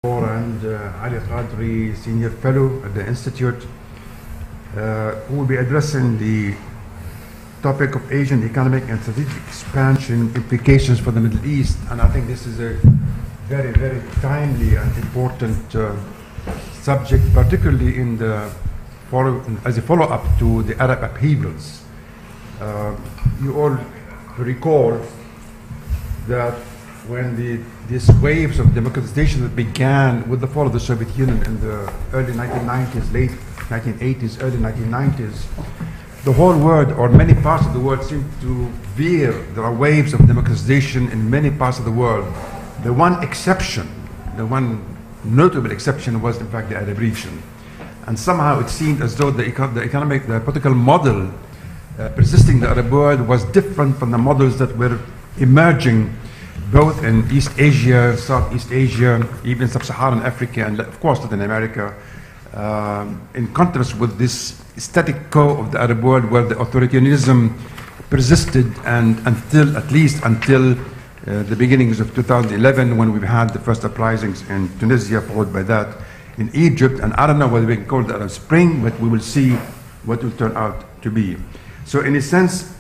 and Ali Kadri, Senior Fellow at the Institute, who will be addressing the topic of Asian economic and strategic expansion implications for the Middle East. And I think this is a very, very timely and important subject, particularly in the as a follow-up to the Arab upheavals. You all recall that when these waves of democratization that began with the fall of the Soviet Union in the early 1990s, late 1980s, early 1990s, the whole world, or many parts of the world, seemed to veer. There are waves of democratization in many parts of the world. The one exception, the one notable exception was in fact the Arab region. And somehow it seemed as though the political model persisting in the Arab world was different from the models that were emerging both in East Asia, Southeast Asia, even Sub-Saharan Africa, and of course Latin America, in contrast with this static quo of the Arab world where the authoritarianism persisted, and at least until the beginnings of 2011, when we had the first uprisings in Tunisia, followed by that in Egypt. And I don't know whether we can call it the Arab Spring, but we will see what will turn out to be. So in a sense,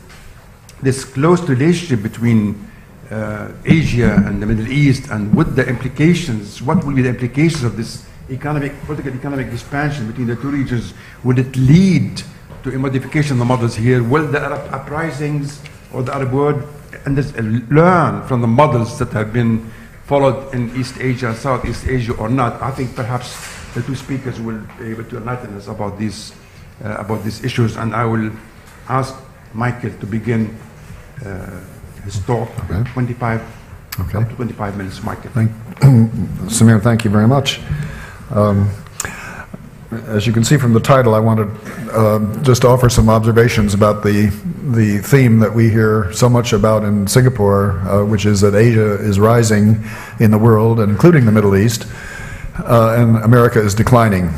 this close relationship between Asia and the Middle East, and with the implications, what will be the implications of this political economic expansion between the two regions? Will it lead to a modification of the models here? Will the Arab uprisings or the Arab world learn from the models that have been followed in East Asia and Southeast Asia or not? I think perhaps the two speakers will be able to enlighten us about these issues, and I will ask Michael to begin his talk. Okay. 25 minutes, Michael. Samir, thank you very much. As you can see from the title, I want to just offer some observations about the theme that we hear so much about in Singapore, which is that Asia is rising in the world, and including the Middle East, and America is declining.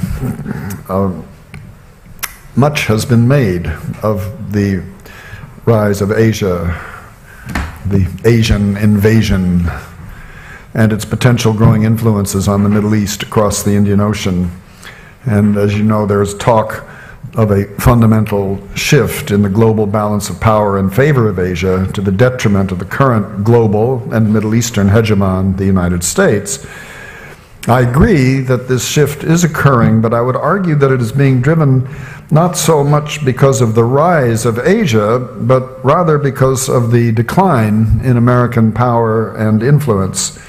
Much has been made of the rise of Asia, the Asian invasion, and its potential growing influences on the Middle East across the Indian Ocean. And as you know, there's talk of a fundamental shift in the global balance of power in favor of Asia, to the detriment of the current global and Middle Eastern hegemon, the United States. I agree that this shift is occurring, but I would argue that it is being driven not so much because of the rise of Asia, but rather because of the decline in American power and influence,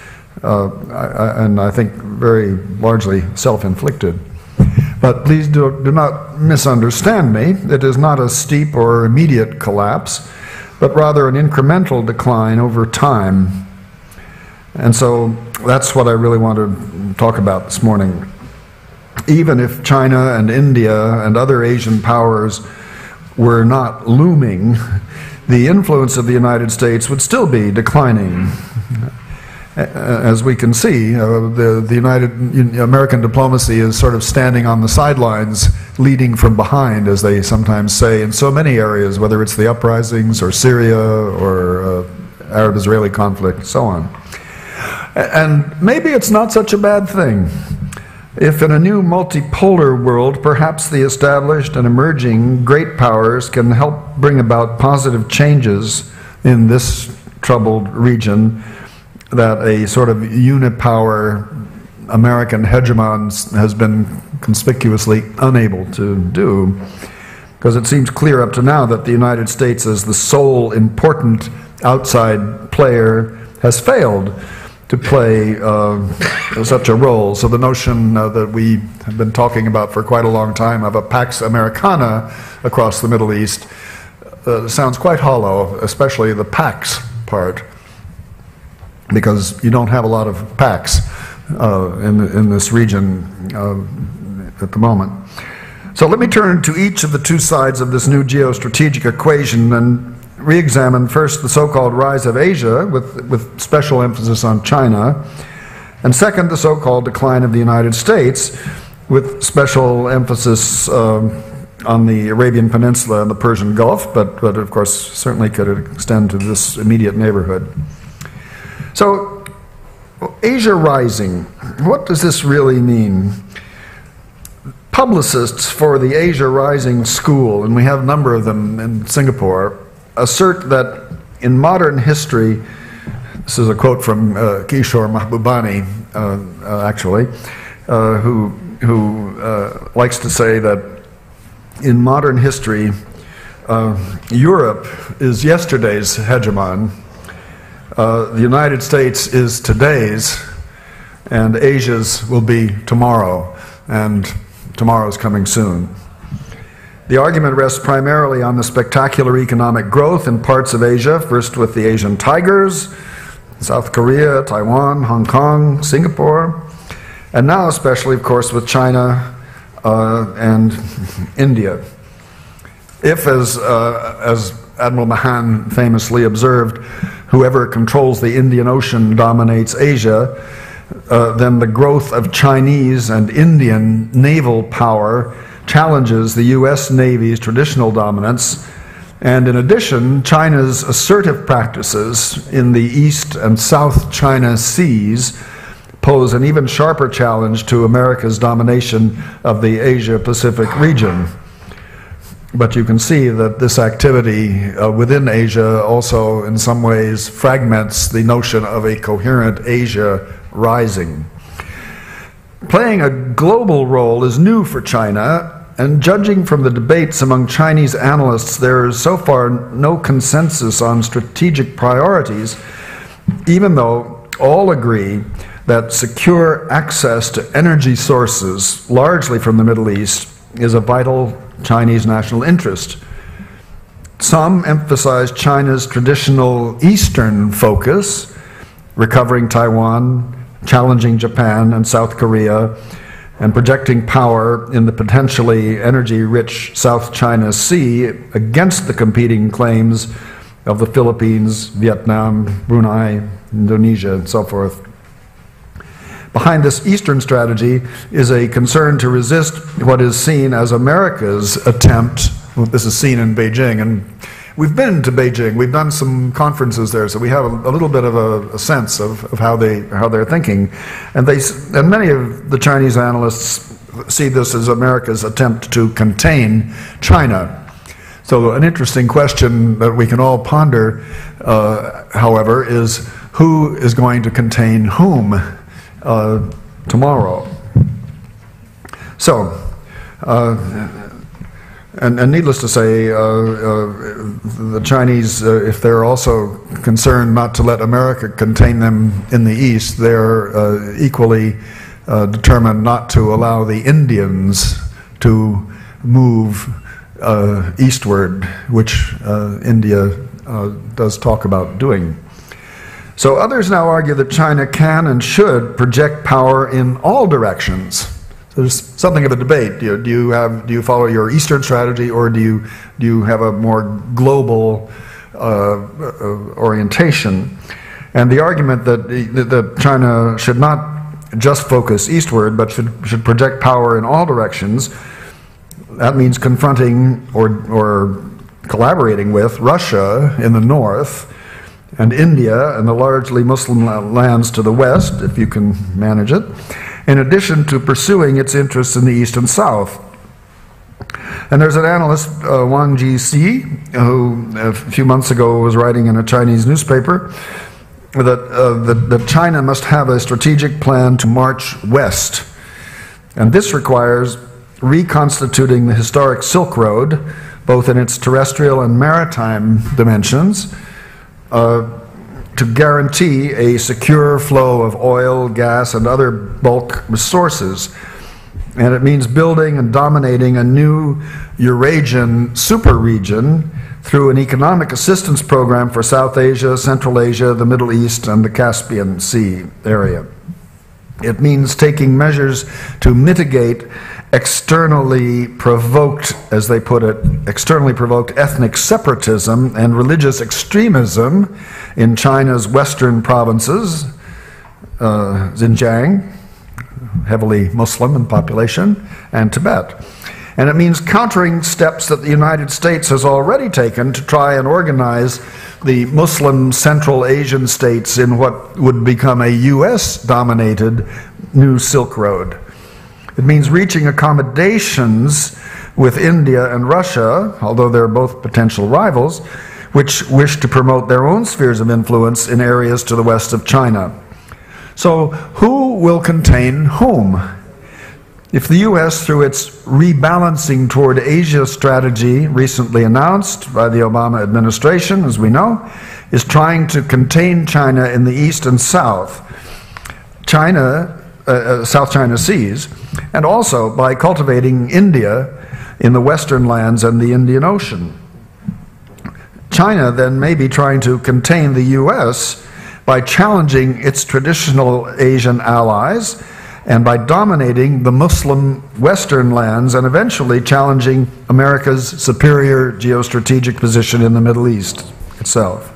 and I think very largely self-inflicted. But please do not misunderstand me. It is not a steep or immediate collapse, but rather an incremental decline over time. And so that's what I really want to talk about this morning. Even if China and India and other Asian powers were not looming, the influence of the United States would still be declining. As we can see, American diplomacy is sort of standing on the sidelines, leading from behind, as they sometimes say, in so many areas, whether it's the uprisings or Syria or Arab-Israeli conflict, so on. And maybe it's not such a bad thing. If in a new multipolar world, perhaps the established and emerging great powers can help bring about positive changes in this troubled region that a sort of unipower American hegemon has been conspicuously unable to do. Because it seems clear up to now that the United States, as the sole important outside player, has failed to play such a role. So the notion that we have been talking about for quite a long time of a Pax Americana across the Middle East sounds quite hollow, especially the Pax part, because you don't have a lot of Pax in this region at the moment. So let me turn to each of the two sides of this new geostrategic equation and re-examine first the so-called rise of Asia, with special emphasis on China, and second, the so-called decline of the United States, with special emphasis on the Arabian Peninsula and the Persian Gulf, but of course certainly could extend to this immediate neighborhood. So Asia Rising, what does this really mean? Publicists for the Asia Rising School, and we have a number of them in Singapore, assert that in modern history, this is a quote from Kishore Mahbubani, actually, who likes to say that in modern history, Europe is yesterday's hegemon, the United States is today's, and Asia's will be tomorrow, and tomorrow's coming soon. The argument rests primarily on the spectacular economic growth in parts of Asia, first with the Asian tigers, South Korea, Taiwan, Hong Kong, Singapore, and now especially, of course, with China and India. If, as Admiral Mahan famously observed, whoever controls the Indian Ocean dominates Asia, then the growth of Chinese and Indian naval power challenges the U.S. Navy's traditional dominance, and in addition, China's assertive practices in the East and South China Seas pose an even sharper challenge to America's domination of the Asia-Pacific region. But you can see that this activity within Asia also in some ways fragments the notion of a coherent Asia rising. Playing a global role is new for China, and judging from the debates among Chinese analysts, there is so far no consensus on strategic priorities, even though all agree that secure access to energy sources, largely from the Middle East, is a vital Chinese national interest. Some emphasize China's traditional Eastern focus, recovering Taiwan, challenging Japan and South Korea, and projecting power in the potentially energy-rich South China Sea against the competing claims of the Philippines, Vietnam, Brunei, Indonesia, and so forth. Behind this Eastern strategy is a concern to resist what is seen as America's attempt, this is seen in Beijing, and we've been to Beijing, we've done some conferences there, so we have a little bit of a sense of how they're thinking. And many of the Chinese analysts see this as America's attempt to contain China. So an interesting question that we can all ponder, however, is who is going to contain whom tomorrow? So, and needless to say, the Chinese, if they're also concerned not to let America contain them in the East, they're equally determined not to allow the Indians to move eastward, which India does talk about doing. So others now argue that China can and should project power in all directions. So there's something of a debate. Do you follow your Eastern strategy, or do you have a more global orientation? And the argument that China should not just focus eastward, but should project power in all directions, that means confronting or collaborating with Russia in the north, and India and the largely Muslim lands to the west, if you can manage it, in addition to pursuing its interests in the east and south. And there's an analyst, Wang Jixi, who a few months ago was writing in a Chinese newspaper that China must have a strategic plan to march west. And this requires reconstituting the historic Silk Road, both in its terrestrial and maritime dimensions, to guarantee a secure flow of oil, gas, and other bulk resources. And it means building and dominating a new Eurasian super-region through an economic assistance program for South Asia, Central Asia, the Middle East, and the Caspian Sea area. It means taking measures to mitigate externally provoked, as they put it, externally provoked ethnic separatism and religious extremism in China's western provinces, Xinjiang, heavily Muslim in population, and Tibet. And it means countering steps that the United States has already taken to try and organize the Muslim Central Asian states in what would become a US-dominated new Silk Road. It means reaching accommodations with India and Russia, although they're both potential rivals, which wish to promote their own spheres of influence in areas to the west of China. So, who will contain whom? If the U.S., through its rebalancing toward Asia strategy recently announced by the Obama administration, as we know, is trying to contain China in the east and south, South China Seas, and also by cultivating India in the western lands and the Indian Ocean. China then may be trying to contain the U.S. by challenging its traditional Asian allies and by dominating the Muslim Western lands and eventually challenging America's superior geostrategic position in the Middle East itself.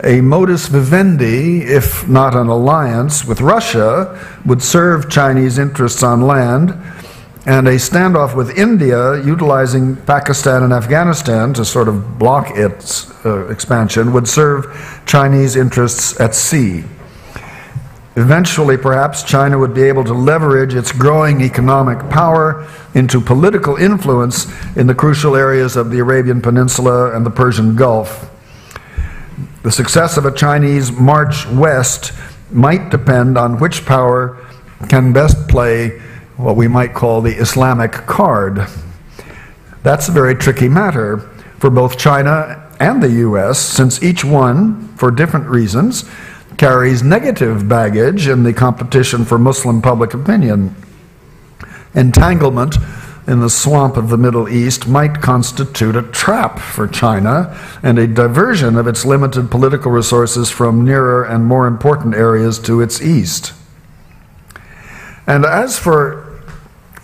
A modus vivendi, if not an alliance, with Russia would serve Chinese interests on land, and a standoff with India, utilizing Pakistan and Afghanistan to sort of block its expansion, would serve Chinese interests at sea. Eventually, perhaps, China would be able to leverage its growing economic power into political influence in the crucial areas of the Arabian Peninsula and the Persian Gulf. The success of a Chinese march west might depend on which power can best play what we might call the Islamic card. That's a very tricky matter for both China and the U.S., since each one, for different reasons, carries negative baggage in the competition for Muslim public opinion. Entanglement in the swamp of the Middle East might constitute a trap for China and a diversion of its limited political resources from nearer and more important areas to its east. And as for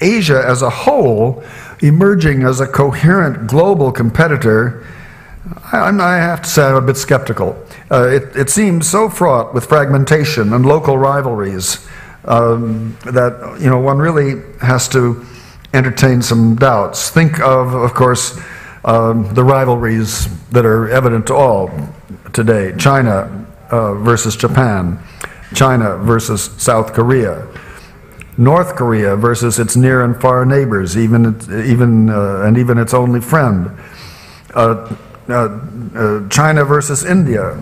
Asia as a whole, emerging as a coherent global competitor, I have to say I'm a bit skeptical. It seems so fraught with fragmentation and local rivalries that one really has to entertain some doubts. Think of course, the rivalries that are evident to all today: China versus Japan, China versus South Korea, North Korea versus its near and far neighbors, even its only friend. China versus India,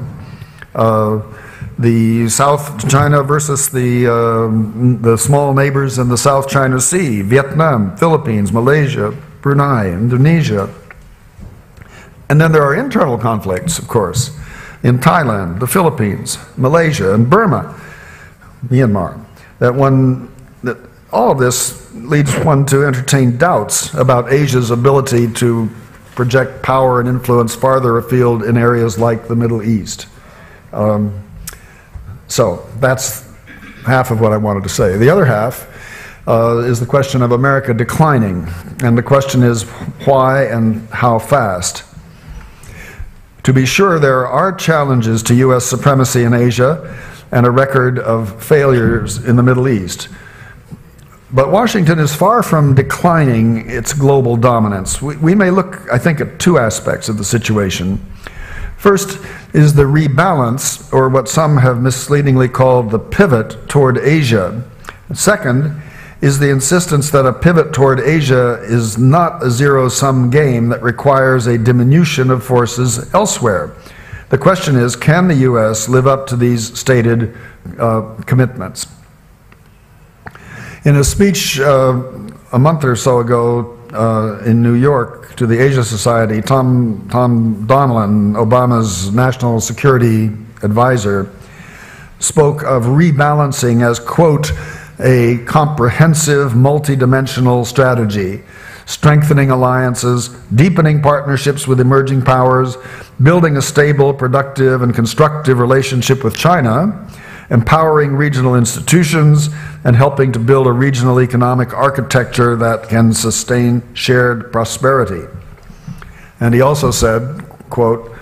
the South China versus the small neighbors in the South China Sea, Vietnam, Philippines, Malaysia, Brunei, Indonesia. And then there are internal conflicts, of course, in Thailand, the Philippines, Malaysia, and Burma, Myanmar. That all of this leads one to entertain doubts about Asia's ability to project power and influence farther afield in areas like the Middle East. So that's half of what I wanted to say. The other half is the question of America declining, and the question is why and how fast. To be sure, there are challenges to U.S. supremacy in Asia and a record of failures in the Middle East. But Washington is far from declining its global dominance. We may look, I think, at two aspects of the situation. First is the rebalance, or what some have misleadingly called the pivot toward Asia. Second is the insistence that a pivot toward Asia is not a zero-sum game that requires a diminution of forces elsewhere. The question is, can the U.S. live up to these stated commitments? In a speech a month or so ago in New York to the Asia Society, Tom Donilon, Obama's national security advisor, spoke of rebalancing as, quote, a comprehensive, multidimensional strategy, strengthening alliances, deepening partnerships with emerging powers, building a stable, productive, and constructive relationship with China, empowering regional institutions, and helping to build a regional economic architecture that can sustain shared prosperity. And he also said, quote,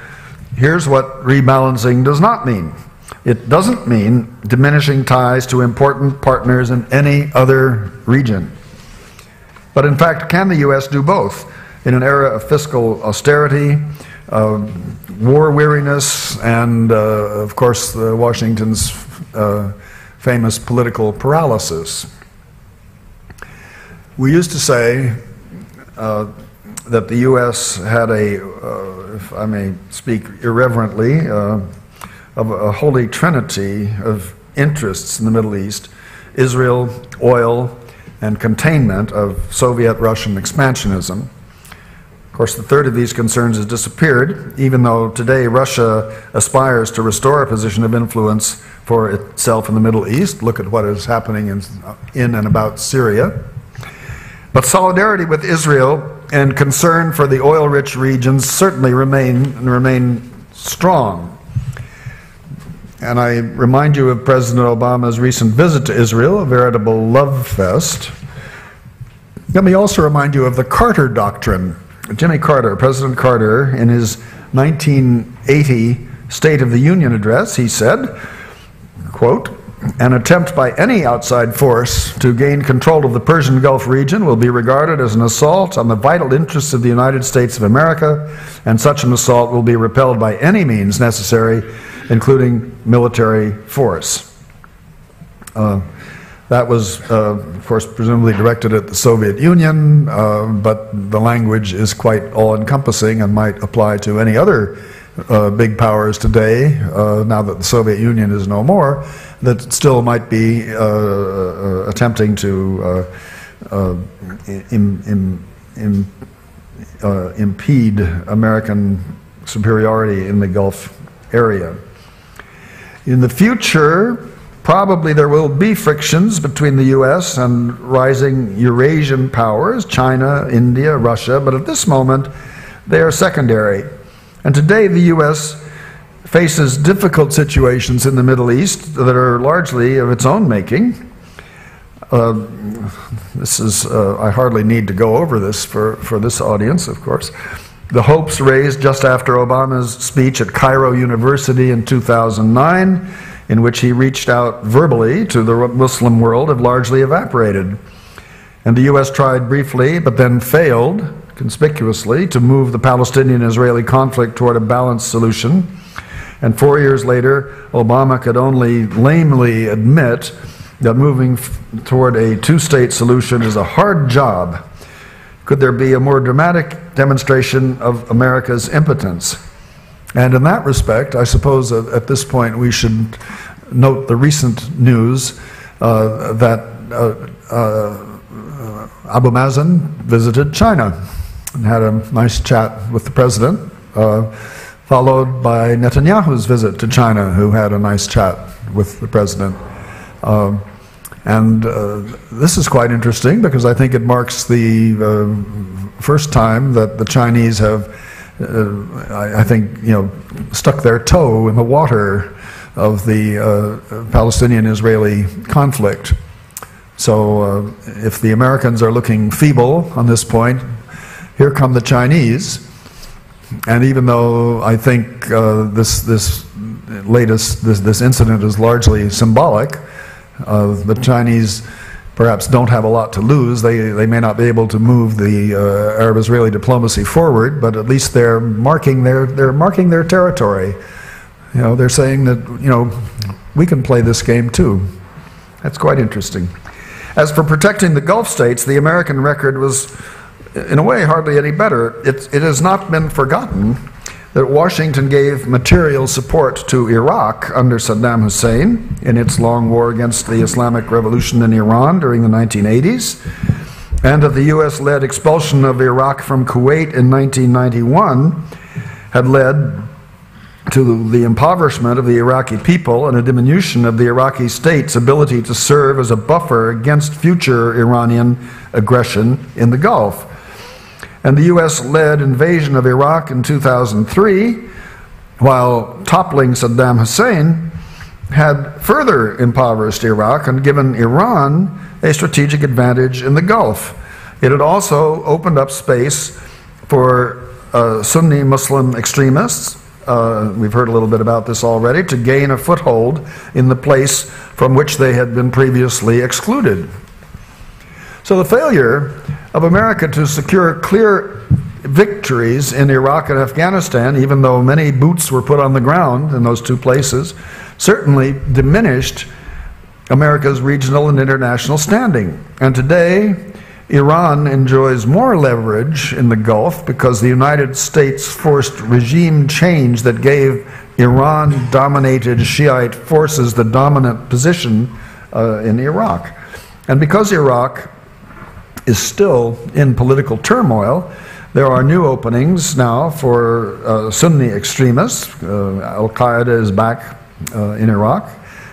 here's what rebalancing does not mean. It doesn't mean diminishing ties to important partners in any other region. But in fact, can the U.S. do both? In an era of fiscal austerity, war weariness, and of course Washington's famous political paralysis. We used to say that the U.S. had if I may speak irreverently, of a holy trinity of interests in the Middle East: Israel, oil, and containment of Soviet-Russian expansionism. Of course, the third of these concerns has disappeared, even though today Russia aspires to restore a position of influence for itself in the Middle East. Look at what is happening in and about Syria. But solidarity with Israel and concern for the oil-rich regions certainly remain strong. And I remind you of President Obama's recent visit to Israel, a veritable love fest. Let me also remind you of the Carter Doctrine. Jimmy Carter, President Carter, in his 1980 State of the Union address, he said, quote, "An attempt by any outside force to gain control of the Persian Gulf region will be regarded as an assault on the vital interests of the United States of America, and such an assault will be repelled by any means necessary, including military force." That was, of course, presumably directed at the Soviet Union, but the language is quite all-encompassing and might apply to any other big powers today, now that the Soviet Union is no more, that still might be attempting to impede American superiority in the Gulf area. In the future, probably there will be frictions between the U.S. and rising Eurasian powers, China, India, Russia, but at this moment they are secondary. And today the U.S. faces difficult situations in the Middle East that are largely of its own making. I hardly need to go over this for this audience, of course. The hopes raised just after Obama's speech at Cairo University in 2009, in which he reached out verbally to the Muslim world, have largely evaporated. And the U.S. tried briefly, but then failed conspicuously to move the Palestinian-Israeli conflict toward a balanced solution. And 4 years later, Obama could only lamely admit that moving toward a two-state solution is a hard job. Could there be a more dramatic demonstration of America's impotence? And in that respect, I suppose at this point we should note the recent news that Abu Mazen visited China and had a nice chat with the president, followed by Netanyahu's visit to China, who had a nice chat with the president. This is quite interesting because I think it marks the first time that the Chinese have, I think, stuck their toe in the water of the Palestinian-Israeli conflict. So if the Americans are looking feeble on this point, here come the Chinese. And even though I think this incident is largely symbolic, the Chinese perhaps don't have a lot to lose. They may not be able to move the Arab-Israeli diplomacy forward, but at least they're marking their territory. They're saying that we can play this game too. That's quite interesting. As for protecting the Gulf states, the American record was, in a way, hardly any better. It has not been forgotten that Washington gave material support to Iraq under Saddam Hussein in its long war against the Islamic Revolution in Iran during the 1980s, and that the U.S.-led expulsion of Iraq from Kuwait in 1991 had led to the impoverishment of the Iraqi people and a diminution of the Iraqi state's ability to serve as a buffer against future Iranian aggression in the Gulf. And the U.S.-led invasion of Iraq in 2003, while toppling Saddam Hussein, had further impoverished Iraq and given Iran a strategic advantage in the Gulf. It had also opened up space for Sunni Muslim extremists, we've heard a little bit about this already, to gain a foothold in the place from which they had been previously excluded. So the failure of America to secure clear victories in Iraq and Afghanistan, even though many boots were put on the ground in those two places, certainly diminished America's regional and international standing. And today, Iran enjoys more leverage in the Gulf because the United States forced regime change that gave Iran-dominated Shiite forces the dominant position in Iraq. And because Iraq is still in political turmoil, there are new openings now for Sunni extremists. Al-Qaeda is back in Iraq.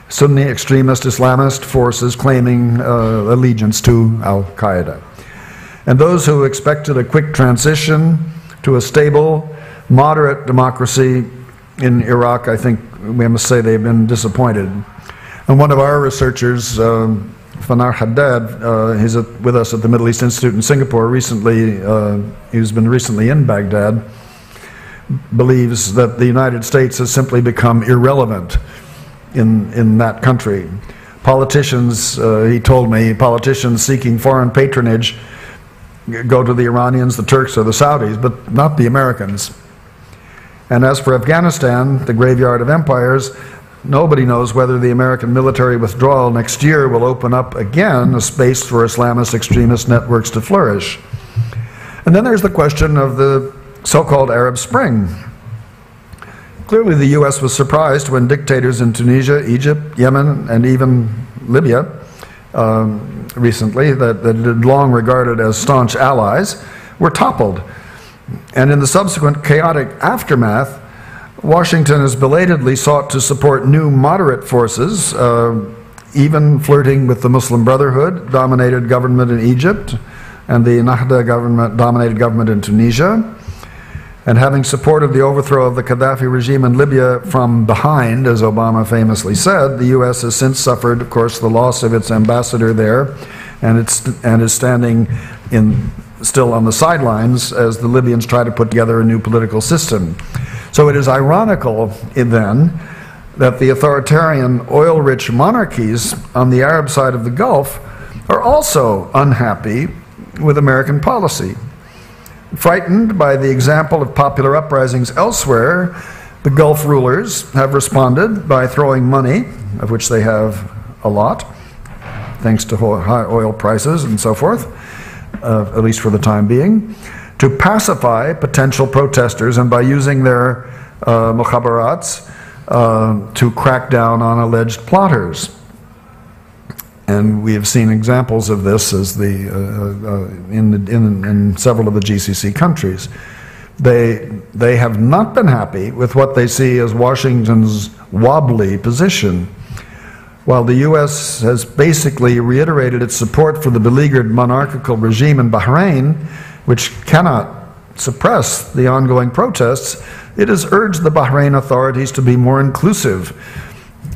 Sunni extremist Islamist forces claiming allegiance to Al-Qaeda. And those who expected a quick transition to a stable, moderate democracy in Iraq, I think we must say they've been disappointed. And one of our researchers, Fanar Haddad, he's with us at the Middle East Institute in Singapore recently, he's been recently in Baghdad, believes that the United States has simply become irrelevant in that country. Politicians, he told me, politicians seeking foreign patronage go to the Iranians, the Turks, or the Saudis, but not the Americans. And as for Afghanistan, the graveyard of empires, nobody knows whether the American military withdrawal next year will open up again a space for Islamist extremist networks to flourish. And then there's the question of the so-called Arab Spring. Clearly the US was surprised when dictators in Tunisia, Egypt, Yemen, and even Libya recently, that it had long regarded as staunch allies, were toppled. And in the subsequent chaotic aftermath, Washington has belatedly sought to support new moderate forces, even flirting with the Muslim Brotherhood-dominated government in Egypt and the Ennahda government-dominated government in Tunisia, and having supported the overthrow of the Gaddafi regime in Libya from behind, as Obama famously said, the U.S. has since suffered, of course, the loss of its ambassador there, and is standing still on the sidelines as the Libyans try to put together a new political system. So it is ironical then that the authoritarian oil-rich monarchies on the Arab side of the Gulf are also unhappy with American policy. Frightened by the example of popular uprisings elsewhere, the Gulf rulers have responded by throwing money, of which they have a lot, thanks to high oil prices and so forth, at least for the time being, to pacify potential protesters and by using their mukhabarats to crack down on alleged plotters. And we have seen examples of this as in several of the GCC countries. They have not been happy with what they see as Washington's wobbly position. While the U.S. has basically reiterated its support for the beleaguered monarchical regime in Bahrain, which cannot suppress the ongoing protests, it has urged the Bahrain authorities to be more inclusive.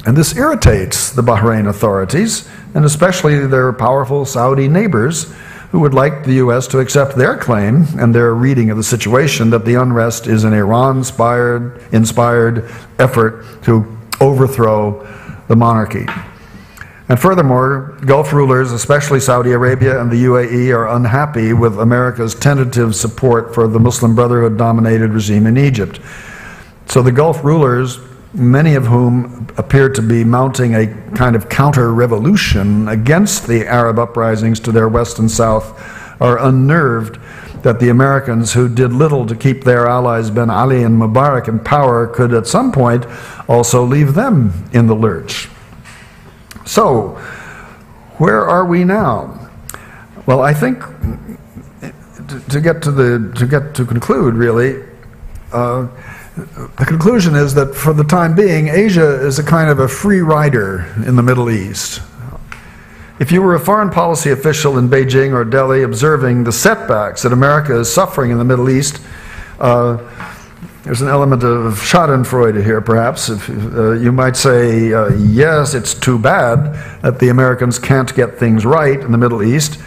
And this irritates the Bahrain authorities, and especially their powerful Saudi neighbors, who would like the U.S. to accept their claim and their reading of the situation that the unrest is an Iran-inspired effort to overthrow the monarchy. And furthermore, Gulf rulers, especially Saudi Arabia and the UAE, are unhappy with America's tentative support for the Muslim Brotherhood-dominated regime in Egypt. So the Gulf rulers, many of whom appear to be mounting a kind of counter-revolution against the Arab uprisings to their west and south, are unnerved that the Americans, who did little to keep their allies Ben Ali and Mubarak in power, could at some point also leave them in the lurch. So, where are we now? Well, I think to conclude, really, the conclusion is that for the time being, Asia is a kind of a free rider in the Middle East. If you were a foreign policy official in Beijing or Delhi observing the setbacks that America is suffering in the Middle East, there's an element of schadenfreude here, perhaps. You might say, yes, it's too bad that the Americans can't get things right in the Middle East,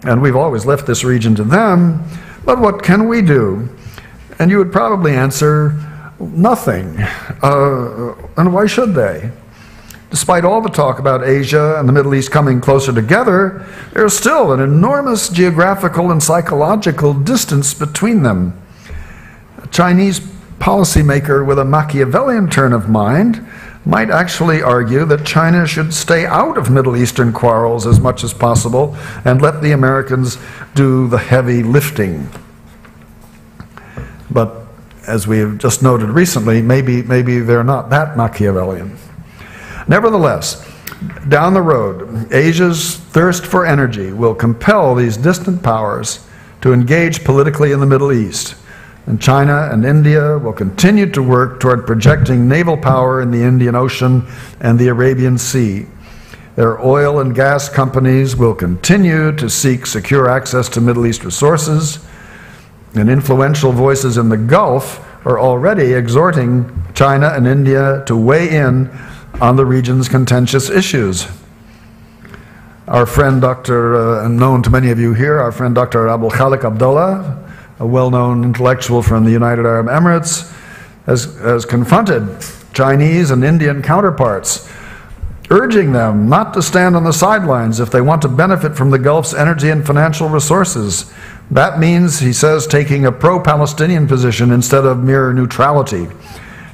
and we've always left this region to them, but what can we do? And you would probably answer, nothing. And why should they? Despite all the talk about Asia and the Middle East coming closer together, there's still an enormous geographical and psychological distance between them. A Chinese policymaker with a Machiavellian turn of mind might actually argue that China should stay out of Middle Eastern quarrels as much as possible and let the Americans do the heavy lifting. But as we have just noted recently, maybe they're not that Machiavellian. Nevertheless, down the road, Asia's thirst for energy will compel these distant powers to engage politically in the Middle East, and China and India will continue to work toward projecting naval power in the Indian Ocean and the Arabian Sea. Their oil and gas companies will continue to seek secure access to Middle East resources, and influential voices in the Gulf are already exhorting China and India to weigh in on the region's contentious issues. Our friend known to many of you here, our friend Dr. Abdul Khalik Abdullah, a well-known intellectual from the United Arab Emirates, has confronted Chinese and Indian counterparts, urging them not to stand on the sidelines if they want to benefit from the Gulf's energy and financial resources. That means, he says, taking a pro-Palestinian position instead of mere neutrality.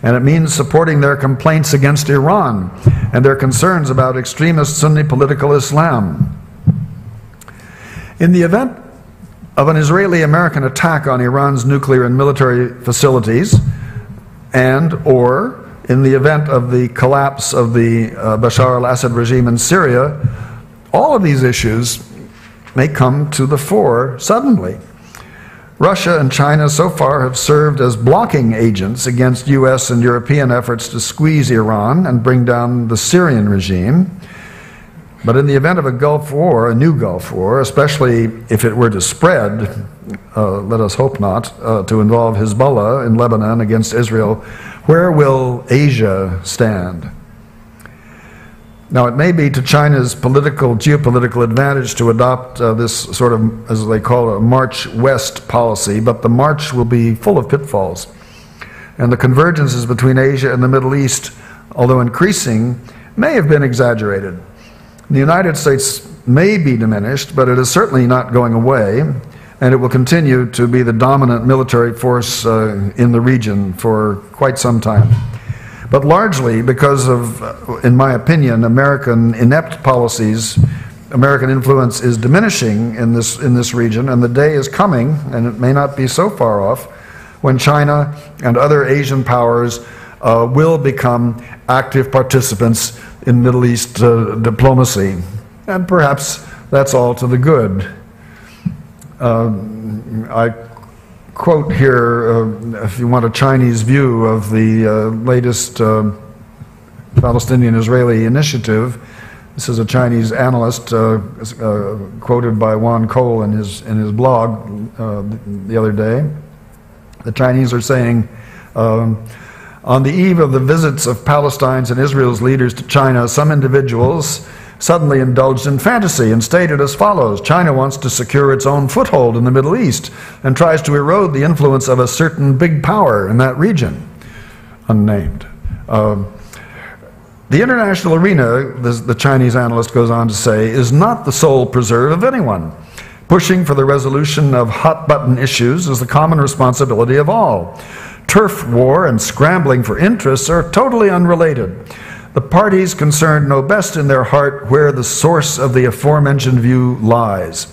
And it means supporting their complaints against Iran and their concerns about extremist Sunni political Islam. In the event of an Israeli-American attack on Iran's nuclear and military facilities, or in the event of the collapse of the Bashar al-Assad regime in Syria, all of these issues may come to the fore suddenly. Russia and China so far have served as blocking agents against US and European efforts to squeeze Iran and bring down the Syrian regime. But in the event of a Gulf War, a new Gulf War, especially if it were to spread, let us hope not, to involve Hezbollah in Lebanon against Israel, where will Asia stand? Now, it may be to China's geopolitical advantage to adopt this sort of, as they call it, a march west policy, but the march will be full of pitfalls. And the convergences between Asia and the Middle East, although increasing, may have been exaggerated. The United States may be diminished, but it is certainly not going away, and it will continue to be the dominant military force in the region for quite some time. But largely because of, in my opinion, American inept policies, American influence is diminishing in this region, and the day is coming, and it may not be so far off, when China and other Asian powers will become active participants in Middle East diplomacy. And perhaps that's all to the good. I quote here, if you want a Chinese view of the latest Palestinian-Israeli initiative. This is a Chinese analyst quoted by Juan Cole in his blog the other day. The Chinese are saying, on the eve of the visits of Palestine's and Israel's leaders to China, some individuals suddenly indulged in fantasy and stated as follows: China wants to secure its own foothold in the Middle East and tries to erode the influence of a certain big power in that region, unnamed. The international arena, the Chinese analyst goes on to say, is not the sole preserve of anyone. Pushing for the resolution of hot-button issues is the common responsibility of all. Turf war and scrambling for interests are totally unrelated. The parties concerned know best in their heart where the source of the aforementioned view lies.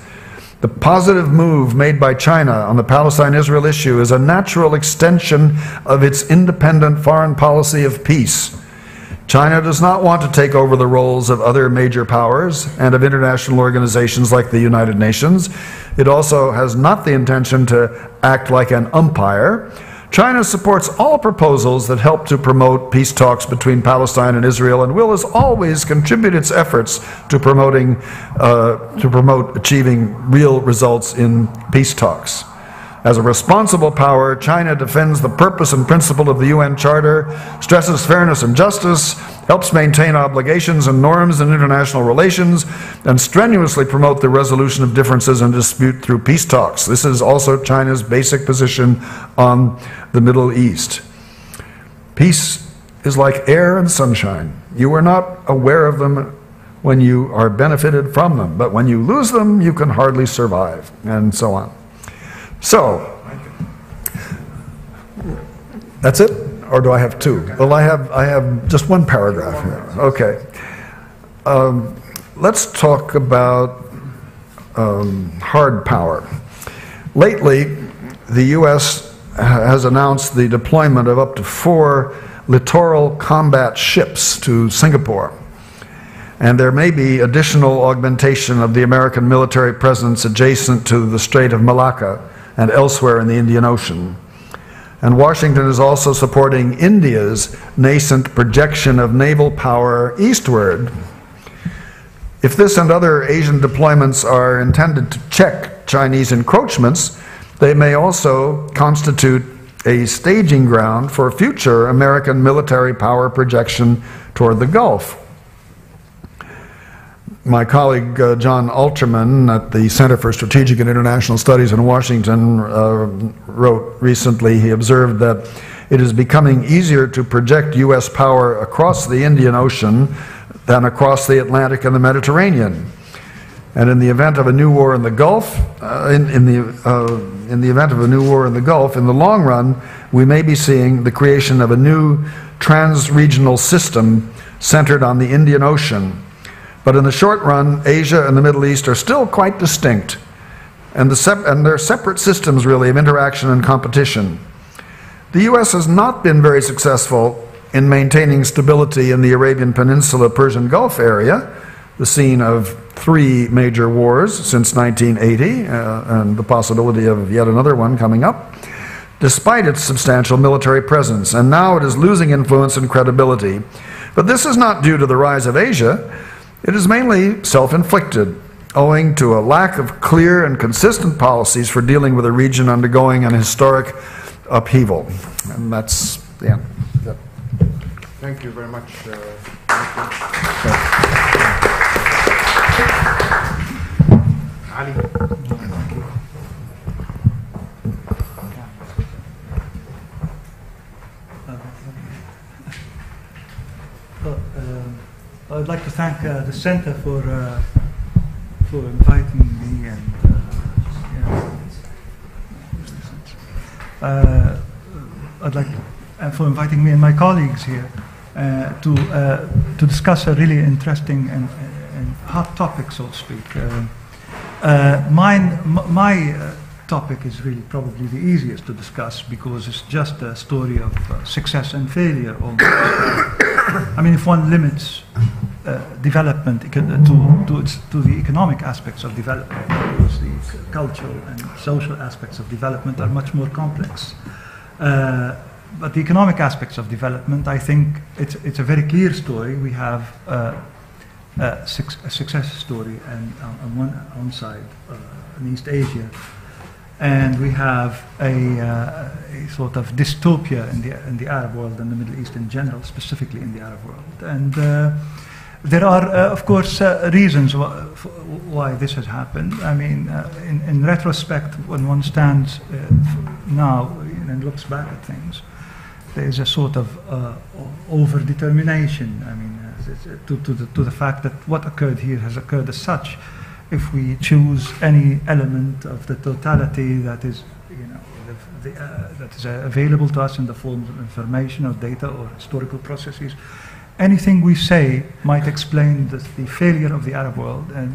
The positive move made by China on the Palestine-Israel issue is a natural extension of its independent foreign policy of peace. China does not want to take over the roles of other major powers and of international organizations like the United Nations. It also has not the intention to act like an umpire. China supports all proposals that help to promote peace talks between Palestine and Israel, and will as always contribute its efforts to promote achieving real results in peace talks. As a responsible power, China defends the purpose and principle of the UN Charter, stresses fairness and justice, helps maintain obligations and norms in international relations, and strenuously promote the resolution of differences and dispute through peace talks. This is also China's basic position on the Middle East. Peace is like air and sunshine. You are not aware of them when you are benefited from them, but when you lose them, you can hardly survive, and so on. So, that's it? Or do I have two? Well, I have just one paragraph here. Okay. Let's talk about hard power. Lately, the U.S. has announced the deployment of up to 4 littoral combat ships to Singapore. And there may be additional augmentation of the American military presence adjacent to the Strait of Malacca and elsewhere in the Indian Ocean. And Washington is also supporting India's nascent projection of naval power eastward. If this and other Asian deployments are intended to check Chinese encroachments, they may also constitute a staging ground for future American military power projection toward the Gulf. My colleague John Alterman at the Center for Strategic and International Studies in Washington wrote recently, he observed that it is becoming easier to project U.S. power across the Indian Ocean than across the Atlantic and the Mediterranean. And in the event of a new war in the Gulf, in the event of a new war in the Gulf, in the long run, we may be seeing the creation of a new trans-regional system centered on the Indian Ocean. But in the short run, Asia and the Middle East are still quite distinct, and they're separate systems, really, of interaction and competition. The U.S. has not been very successful in maintaining stability in the Arabian Peninsula, Persian Gulf area, the scene of 3 major wars since 1980, and the possibility of yet another one coming up, despite its substantial military presence. And now it is losing influence and credibility. But this is not due to the rise of Asia. It is mainly self-inflicted, owing to a lack of clear and consistent policies for dealing with a region undergoing an historic upheaval. And that's the end. Yep. Thank you very much. Ali. I'd like to thank the Center for inviting me and I'd like for inviting me and my colleagues here to discuss a really interesting and hot topic, so to speak. My topic is really probably the easiest to discuss because it's just a story of success and failure almost. I mean, if one limits development to the economic aspects of development, because the cultural and social aspects of development are much more complex. But the economic aspects of development, I think it's a very clear story. We have a success story and on one side in East Asia, and we have a sort of dystopia in the Arab world and the Middle East in general, specifically in the Arab world. And there are, of course, reasons why this has happened. I mean, in retrospect, when one stands now and looks back at things, there is a sort of over-determination. I mean, to the fact that what occurred here has occurred as such. If we choose any element of the totality that is, that is available to us in the form of information or data or historical processes, anything we say might explain the failure of the Arab world, and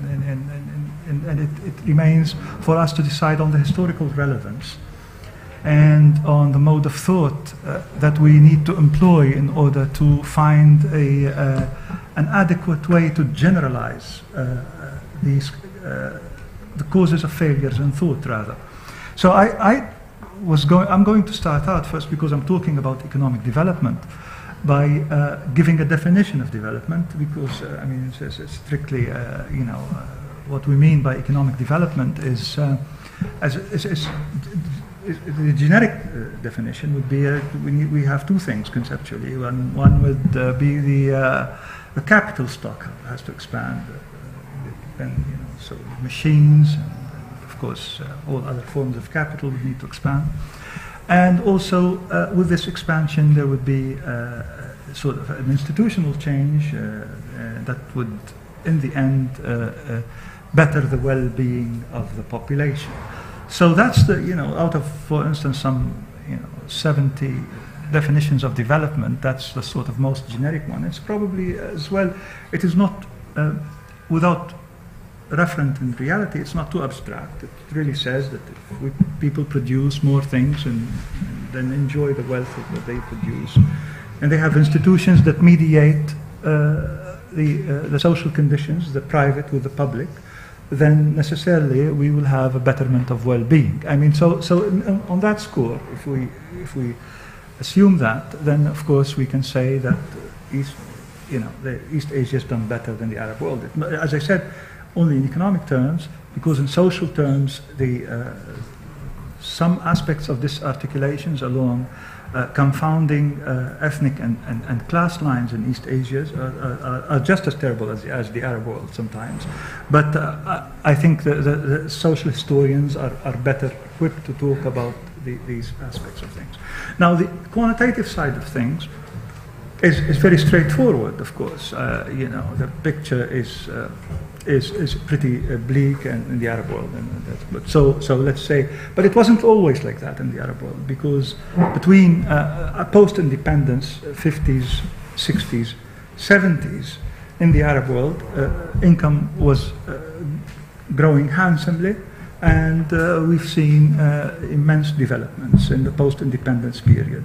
it remains for us to decide on the historical relevance and on the mode of thought that we need to employ in order to find an adequate way to generalize the causes of failures in thought, rather. So I'm going to start out first, because I'm talking about economic development, by giving a definition of development, because I mean, it's strictly, what we mean by economic development is, the generic definition would be we have two things conceptually. One would be the capital stock has to expand, and so machines and of course all other forms of capital would need to expand. And also with this expansion there would be sort of an institutional change that would, in the end, better the well-being of the population. So that's the, out of, for instance, some, 70 definitions of development, that's the sort of most generic one. It's probably as well, it is not without referent in reality, it's not too abstract. It really says that if people produce more things and then enjoy the wealth that they produce, and they have institutions that mediate the social conditions, the private with the public, then necessarily we will have a betterment of well-being. I mean, so on that score, if we assume that, then of course we can say that the East Asia has done better than the Arab world. As I said, only in economic terms, because in social terms, some aspects of this articulations along confounding ethnic and class lines in East Asia are just as terrible as the Arab world sometimes. But I think the social historians are better equipped to talk about these aspects of things. Now, the quantitative side of things is very straightforward, of course. The picture is pretty bleak in the Arab world, but so let's say, but it wasn't always like that in the Arab world, because between post-independence, 50s, 60s, 70s, in the Arab world, income was growing handsomely, and we've seen immense developments in the post-independence period.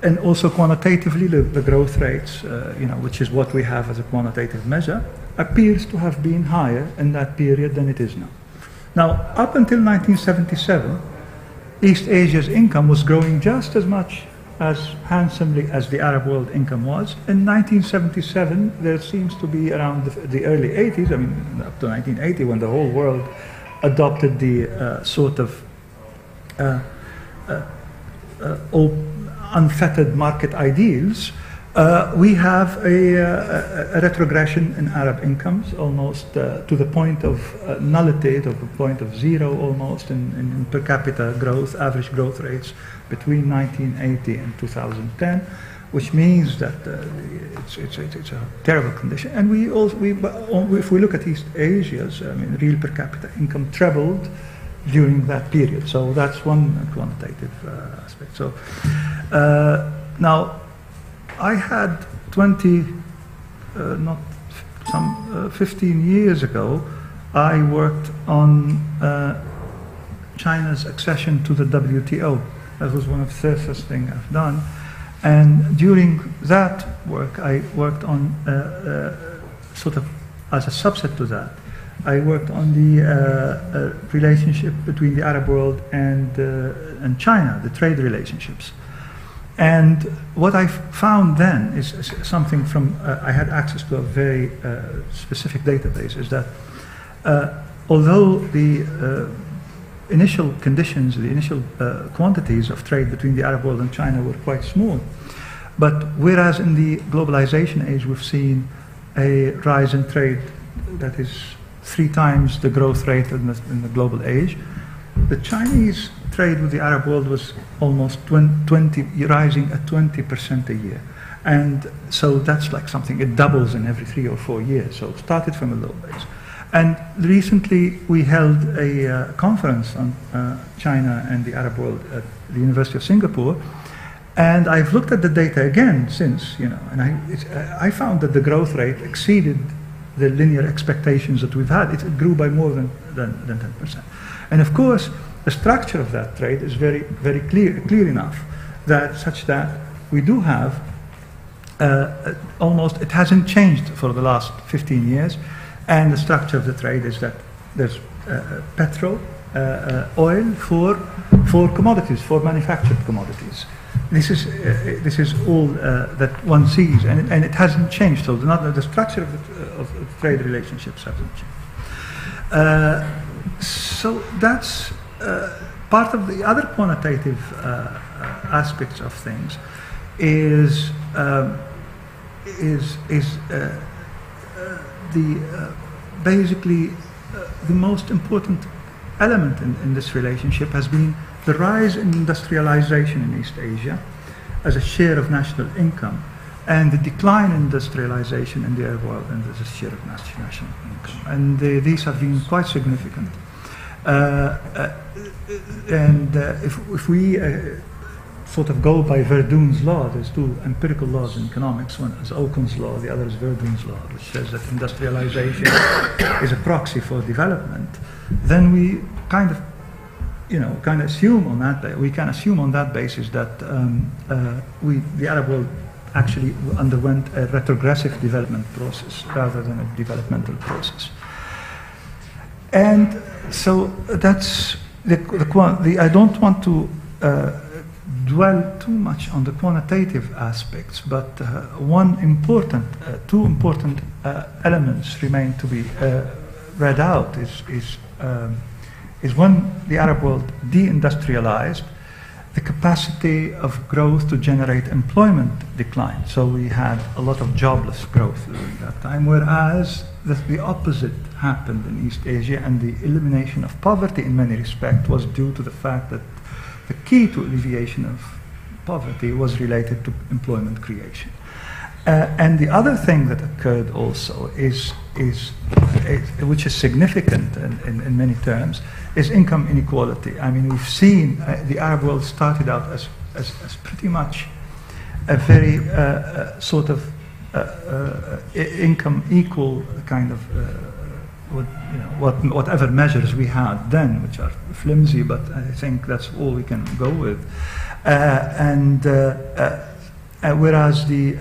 And also quantitatively, the growth rates, which is what we have as a quantitative measure, appears to have been higher in that period than it is now. Now, up until 1977, East Asia's income was growing just as much as handsomely as the Arab world income was. In 1977, there seems to be around the early 80s, I mean, up to 1980, when the whole world adopted the sort of unfettered market ideals, we have a retrogression in Arab incomes, almost to the point of nullity, to the point of zero almost in per capita growth, average growth rates between 1980 and 2010, which means that it's a terrible condition. And if we look at East Asia's, real per capita income trebled during that period. So that's one quantitative aspect. So now, I had 15 years ago, I worked on China's accession to the WTO. That was one of the first things I've done. And during that work, I worked on, sort of as a subset to that, I worked on the relationship between the Arab world and China, the trade relationships. And what I found then is something from, I had access to a very specific database, is that although the initial conditions, the initial quantities of trade between the Arab world and China were quite small, but whereas in the globalization age we've seen a rise in trade that is 3 times the growth rate in the global age, the Chinese trade with the Arab world was almost rising at 20% a year. And so that's like something, it doubles in every 3 or 4 years. So it started from a low base. And recently we held a conference on China and the Arab world at the University of Singapore. And I've looked at the data again since, and I found that the growth rate exceeded the linear expectations that we've had. It grew by more than 10%. And of course, the structure of that trade is very, very clear enough that such that we do have almost, it hasn't changed for the last 15 years. And the structure of the trade is that there's petrol, oil for commodities, for manufactured commodities. This is all that one sees, and it hasn't changed. So the structure of the trade relationships hasn't changed. So that's part of the other quantitative aspects of things is basically the most important element in this relationship has been the rise in industrialization in East Asia, as a share of national income, and the decline in industrialization in the Arab world and as a share of national income. And these have been quite significant. If we sort of go by Verdun's law, there's two empirical laws in economics. One is Okun's law, the other is Verdun's law, which says that industrialization is a proxy for development. Then we kind of assume on that, we can assume on that basis that the Arab world actually underwent a retrogressive development process rather than a developmental process. And so that's I don't want to dwell too much on the quantitative aspects, but two important elements remain to be read out. Is when the Arab world deindustrialized, the capacity of growth to generate employment declined. So we had a lot of jobless growth during that time, whereas the opposite happened in East Asia, and the elimination of poverty in many respects was due to the fact that the key to alleviation of poverty was related to employment creation. And the other thing that occurred also which is significant in many terms, is income inequality. I mean, we've seen the Arab world started out as pretty much a very sort of income equal kind of whatever measures we had then, which are flimsy, but I think that's all we can go with. Whereas the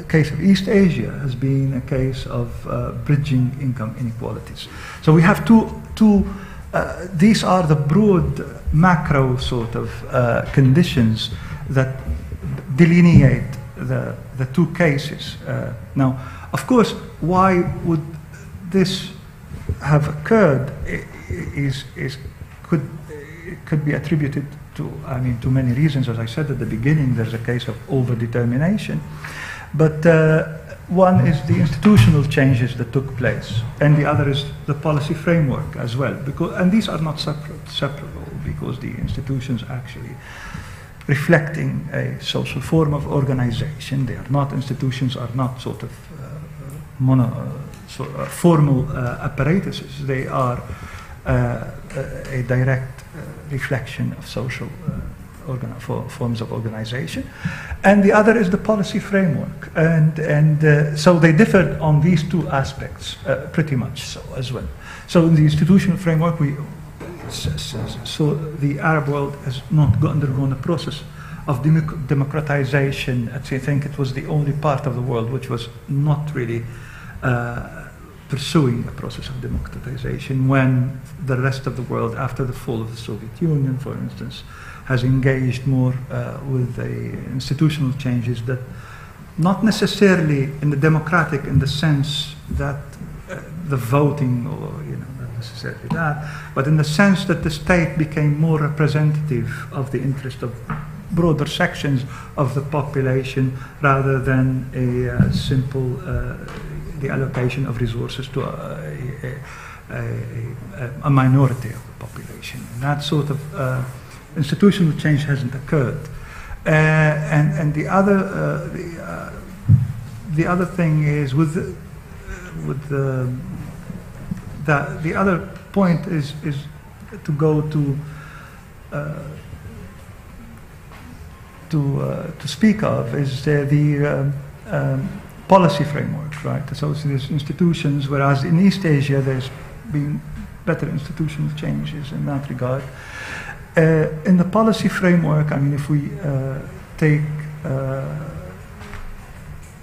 case of East Asia has been a case of bridging income inequalities. So we have these are the broad macro sort of conditions that delineate the two cases. Now, of course, why would this have occurred could be attributed to many reasons. As I said at the beginning, there's a case of overdetermination. But one is the institutional changes that took place, and the other is the policy framework as well. And these are not separable, because the institutions actually reflecting a social form of organization. They are not, institutions are not sort of formal apparatuses. They are a direct reflection of social forms of organization. And the other is the policy framework. And so they differed on these two aspects pretty much so as well. So in the institutional framework, so the Arab world has not undergone a process of democratization. I think it was the only part of the world which was not really pursuing a process of democratization, when the rest of the world, after the fall of the Soviet Union, for instance, has engaged more with the institutional changes that not necessarily in the democratic in the sense that the voting or not necessarily that, but in the sense that the state became more representative of the interest of broader sections of the population rather than a simple the allocation of resources to a minority of the population. And that sort of institutional change hasn't occurred. And the other thing is the other point is to go to speak of is the policy framework, right? So there's institutions, whereas in East Asia there's been better institutional changes in that regard. In the policy framework, I mean, if we take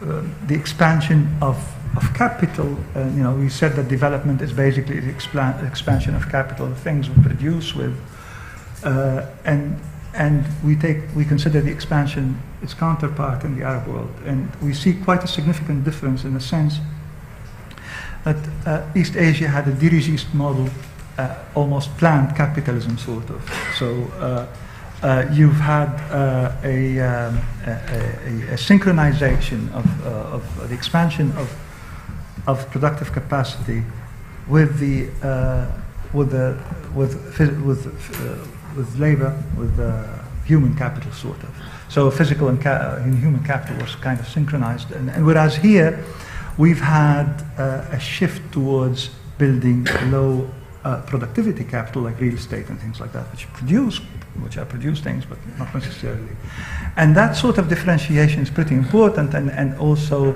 the expansion of capital, we said that development is basically the expansion of capital, the things we produce with, and we consider the expansion its counterpart in the Arab world, and we see quite a significant difference in the sense that East Asia had a dirigist model, almost planned capitalism sort of. So you've had a synchronization of the expansion of productive capacity with labor, with human capital, sort of. So physical and human capital was kind of synchronized. And whereas here, we've had a shift towards building low productivity capital, like real estate and things like that, which produce things, but not necessarily. And that sort of differentiation is pretty important, and also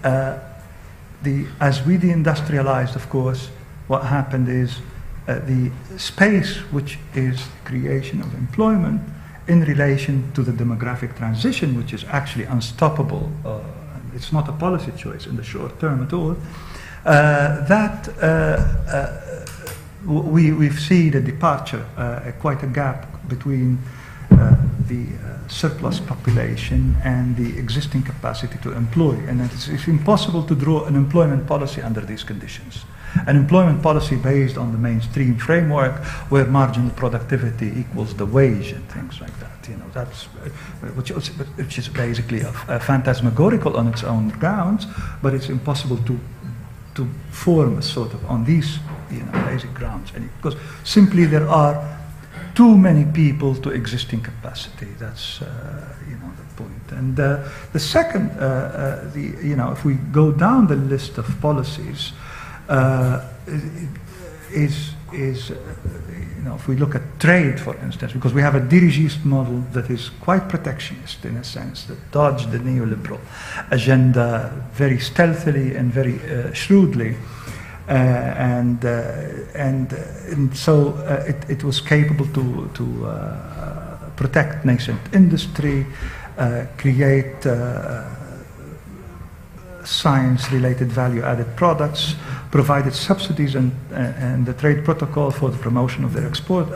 as we deindustrialized, of course, what happened is the space, which is creation of employment, in relation to the demographic transition, which is actually unstoppable. It's not a policy choice in the short term at all. We've seen a departure, quite a gap between the surplus population and the existing capacity to employ. And it's impossible to draw an employment policy under these conditions. An employment policy based on the mainstream framework where marginal productivity equals the wage and things like that. You know, that's which is basically a phantasmagorical on its own grounds, but it's impossible to form a sort of on these basic grounds, and because simply there are too many people to existing capacity. That's the point. And the second, if we go down the list of policies, if we look at trade, for instance, because we have a dirigist model that is quite protectionist in a sense, that dodged the neoliberal agenda very stealthily and very shrewdly, and so it was capable to protect nascent industry, create science-related value-added products, provided subsidies and the trade protocol for the promotion of their export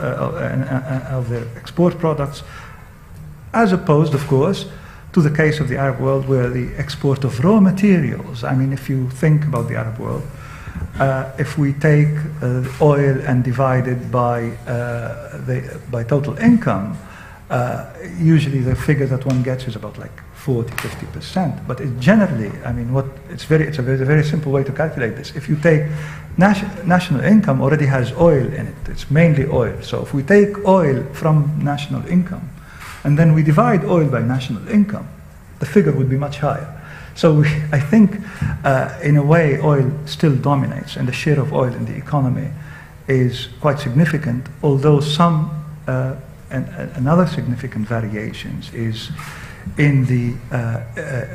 products, as opposed, of course, to the case of the Arab world, where the export of raw materials. I mean, if you think about the Arab world, if we take oil and divide it by total income, usually the figure that one gets is about like 40–50%. But it generally, I mean, it's a very simple way to calculate this. If you take national income, already has oil in it. It's mainly oil. So if we take oil from national income, and then we divide oil by national income, the figure would be much higher. So I think, in a way, oil still dominates, and the share of oil in the economy is quite significant, although some another significant variations is in the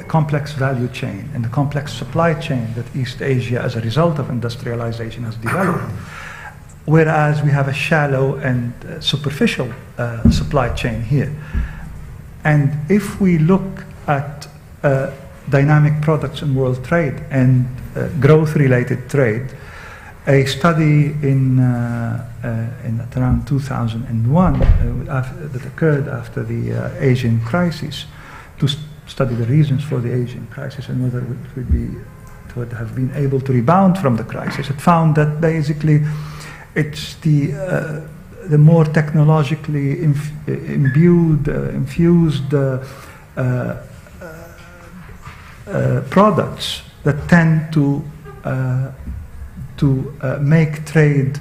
complex value chain and the complex supply chain that East Asia, as a result of industrialization, has developed. Whereas we have a shallow and superficial supply chain here. And if we look at dynamic products in world trade and growth-related trade, a study in around 2001 that occurred after the Asian crisis, to study the reasons for the Asian crisis and whether it would have been able to rebound from the crisis, it found that basically it's the more technologically infused products that tend to make trade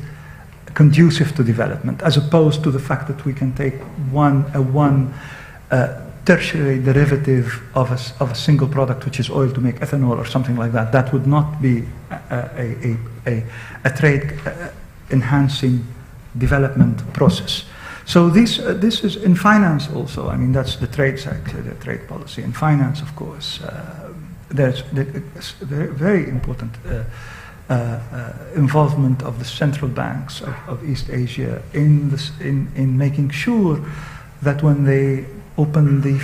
conducive to development, as opposed to the fact that we can take one tertiary derivative of a single product, which is oil, to make ethanol or something like that. That would not be a trade enhancing development process. So this is in finance also. I mean, that's the trade sector, the trade policy. In finance, of course, there's very important involvement of the central banks of East Asia in making sure that when they open the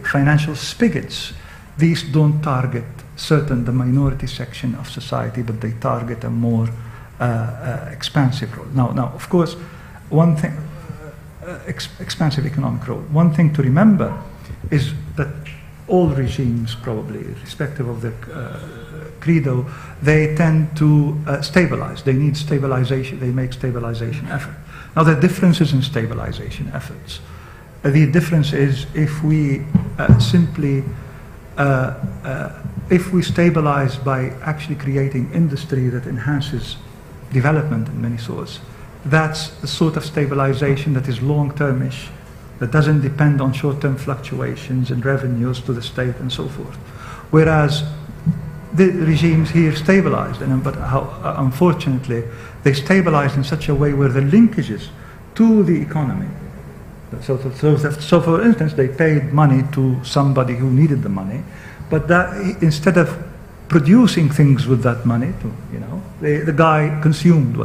financial spigots, these don't target the minority section of society, but they target a more expansive role. Now, of course, one thing, expansive economic role. One thing to remember is that all regimes, probably, irrespective of their credo, they tend to stabilize. They need stabilization. They make stabilization effort. Now, there are differences in stabilization efforts. The difference is if we if we stabilize by actually creating industry that enhances development in many sorts, that's the sort of stabilization that is long-termish that doesn't depend on short-term fluctuations in revenues to the state and so forth. Whereas the regimes here stabilized, but unfortunately, they stabilized in such a way where the linkages to the economy. So for instance, they paid money to somebody who needed the money, but that, instead of producing things with that money, the guy consumed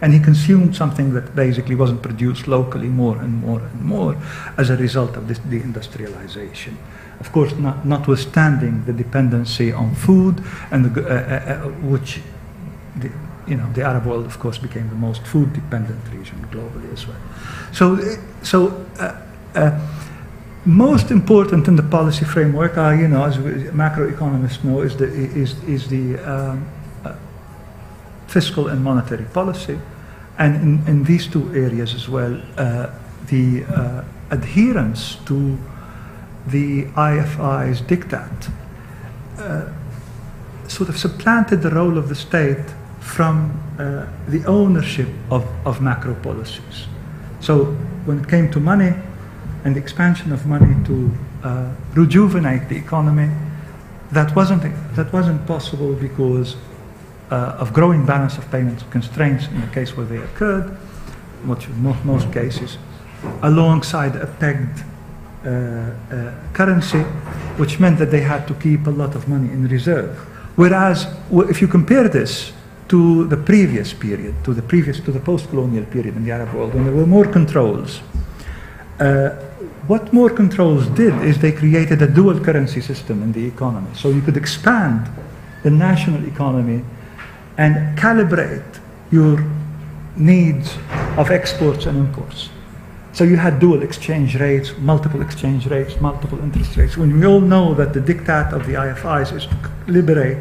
and he consumed something that basically wasn't produced locally more and more and more as a result of this deindustrialization. Of course, notwithstanding the dependency on food, and which the Arab world, of course, became the most food-dependent region globally as well. Most important in the policy framework, as macroeconomists know, is the fiscal and monetary policy, and in these two areas as well, the adherence to the IFI's diktat sort of supplanted the role of the state from the ownership of macro policies. So when it came to money and the expansion of money to rejuvenate the economy, that wasn't possible because of growing balance of payments constraints in the case where they occurred, which in most cases, alongside a pegged currency, which meant that they had to keep a lot of money in reserve. Whereas, if you compare this to the previous period, to the post-colonial period in the Arab world, when there were more controls, what more controls did is they created a dual currency system in the economy. So you could expand the national economy and calibrate your needs of exports and imports. So you had dual exchange rates, multiple exchange rates, multiple interest rates. When we all know that the diktat of the IFIs is to liberate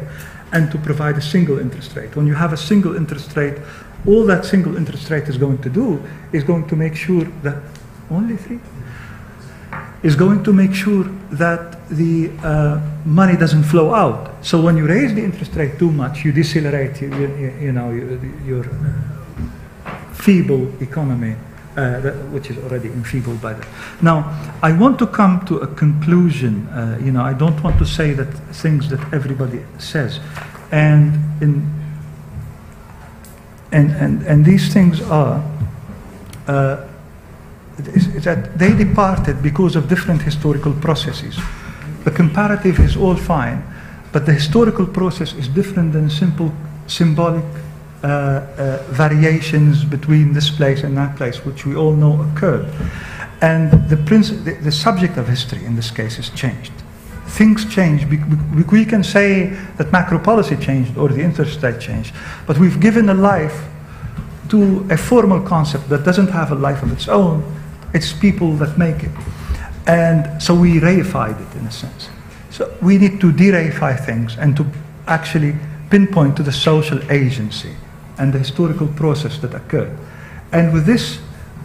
and to provide a single interest rate. When you have a single interest rate, all that single interest rate is going to do is going to make sure that the money doesn't flow out. So when you raise the interest rate too much, you decelerate your feeble economy, which is already enfeebled by that. Now, I want to come to a conclusion. I don't want to say that things that everybody says, and these things are is that they departed because of different historical processes. The comparative is all fine, but the historical process is different than simple symbolic variations between this place and that place, which we all know occurred. And the subject of history in this case has changed. Things change. We can say that macro policy changed or the interest rate changed, but we've given a life to a formal concept that doesn't have a life of its own. It's people that make it. And so we reified it in a sense. So we need to de-reify things and to actually pinpoint to the social agency and the historical process that occurred. And with this,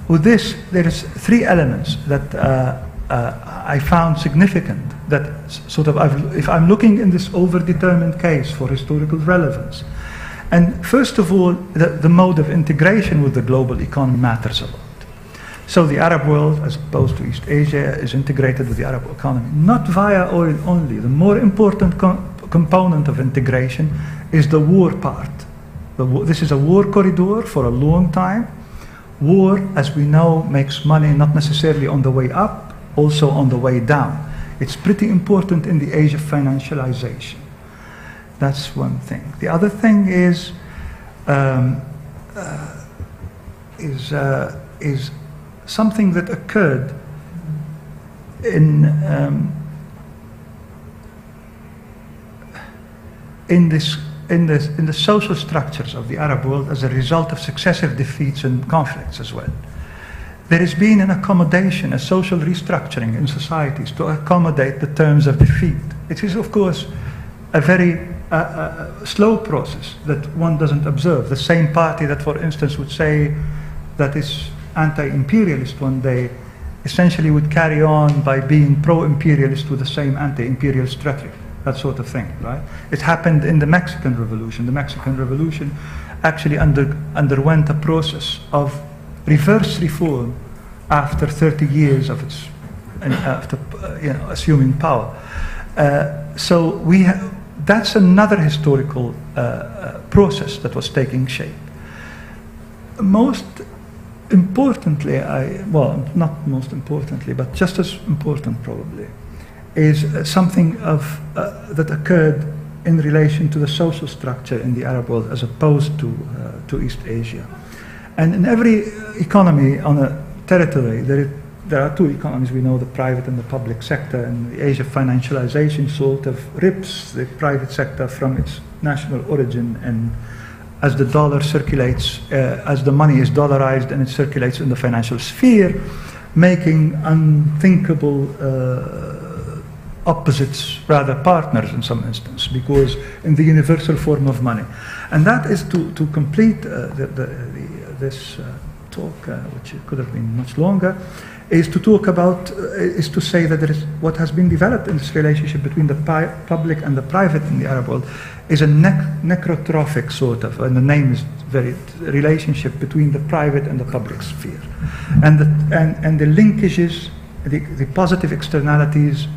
there is three elements that I found significant. That sort of, if I'm looking in this overdetermined case for historical relevance, and first of all, the mode of integration with the global economy matters a lot. So the Arab world, as opposed to East Asia, is integrated with the Arab economy, not via oil only. The more important component of integration is the war part. This is a war corridor for a long time. War, as we know, makes money not necessarily on the way up, also on the way down. It's pretty important in the age of financialization. That's one thing. The other thing is something that occurred in the social structures of the Arab world as a result of successive defeats and conflicts as well. There has been an accommodation, a social restructuring in societies to accommodate the terms of defeat. It is, of course, a very slow process that one doesn't observe. The same party that, for instance, would say that is anti-imperialist one day essentially would carry on by being pro-imperialist with the same anti-imperialist rhetoric, that sort of thing, right? It happened in the Mexican Revolution. The Mexican Revolution actually underwent a process of reverse reform after 30 years of its, after assuming power. So that's another historical process that was taking shape. Most importantly, well, not most importantly, but just as important probably, is something that occurred in relation to the social structure in the Arab world as opposed to East Asia. And in every economy on a territory, there are two economies. We know the private and the public sector, and the Asia financialization sort of rips the private sector from its national origin, and as the dollar circulates, as the money is dollarized and it circulates in the financial sphere, making unthinkable opposites rather partners in some instance, because in the universal form of money. And that is to complete this talk, which could have been much longer, is to talk about, is to say that there is what has been developed in this relationship between the public and the private in the Arab world is a necrotrophic sort of, and the name is very, relationship between the private and the public sphere. And the linkages, the positive externalities,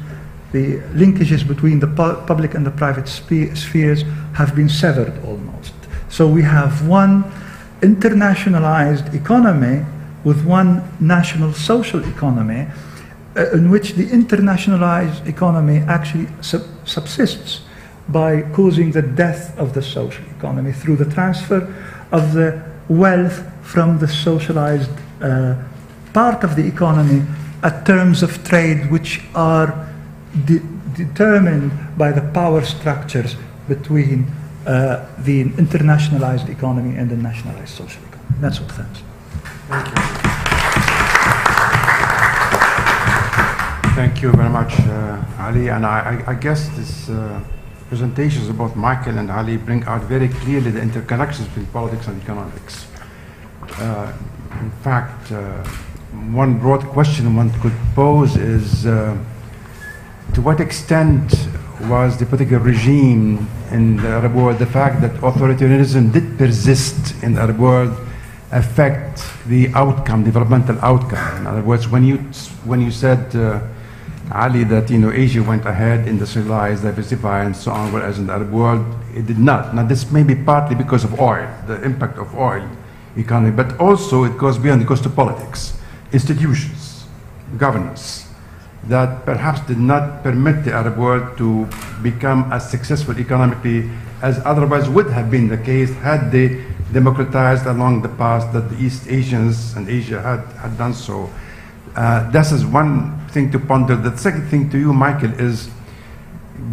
the linkages between the public and the private spheres have been severed almost. So we have one internationalized economy with one national social economy, in which the internationalized economy actually subsists by causing the death of the social economy through the transfer of the wealth from the socialized part of the economy at terms of trade which are determined by the power structures between the internationalized economy and the nationalized social economy. That's what thanks. Thank you. Thank you very much, Ali. And I guess this presentations of both Michael and Ali bring out very clearly the interconnections between politics and economics. In fact, one broad question one could pose is, to what extent was the political regime in the Arab world, the fact that authoritarianism did persist in the Arab world, affect the outcome, developmental outcome? In other words, when you said, Ali, that Asia went ahead, industrialized, diversified, and so on, whereas in the Arab world it did not. Now this may be partly because of oil, the impact of oil economy, but also it goes beyond. It goes to politics, institutions, governance, that perhaps did not permit the Arab world to become as successful economically as otherwise would have been the case had they democratized along the path that the East Asians and Asia had done so. This is one thing to ponder. The second thing to you, Michael, is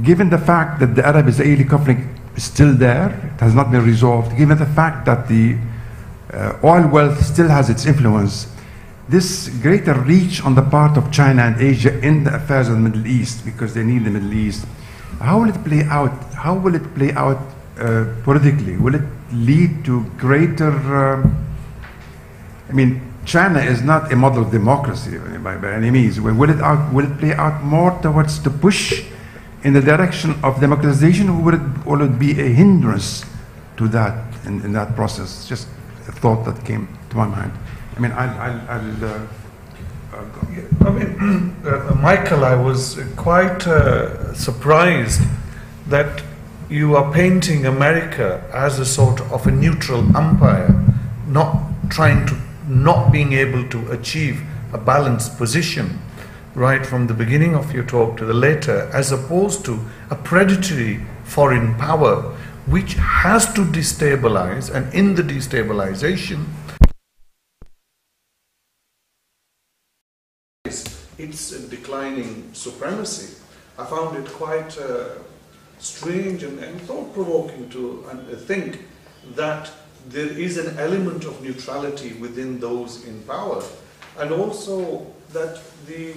given the fact that the Arab-Israeli conflict is still there, it has not been resolved, given the fact that the oil wealth still has its influence, this greater reach on the part of China and Asia in the affairs of the Middle East, because they need the Middle East, how will it play out? How will it play out politically? Will it lead to greater, I mean, China is not a model of democracy by any means. Will it play out more towards the push in the direction of democratization, or will it be a hindrance to that in that process? Just a thought that came to my mind. I mean, Michael, I was quite surprised that you are painting America as a sort of a neutral umpire, not being able to achieve a balanced position right from the beginning of your talk to the later, as opposed to a predatory foreign power which has to destabilize, and in the destabilization its declining supremacy. I found it quite strange and thought-provoking to think that there is an element of neutrality within those in power, and also that the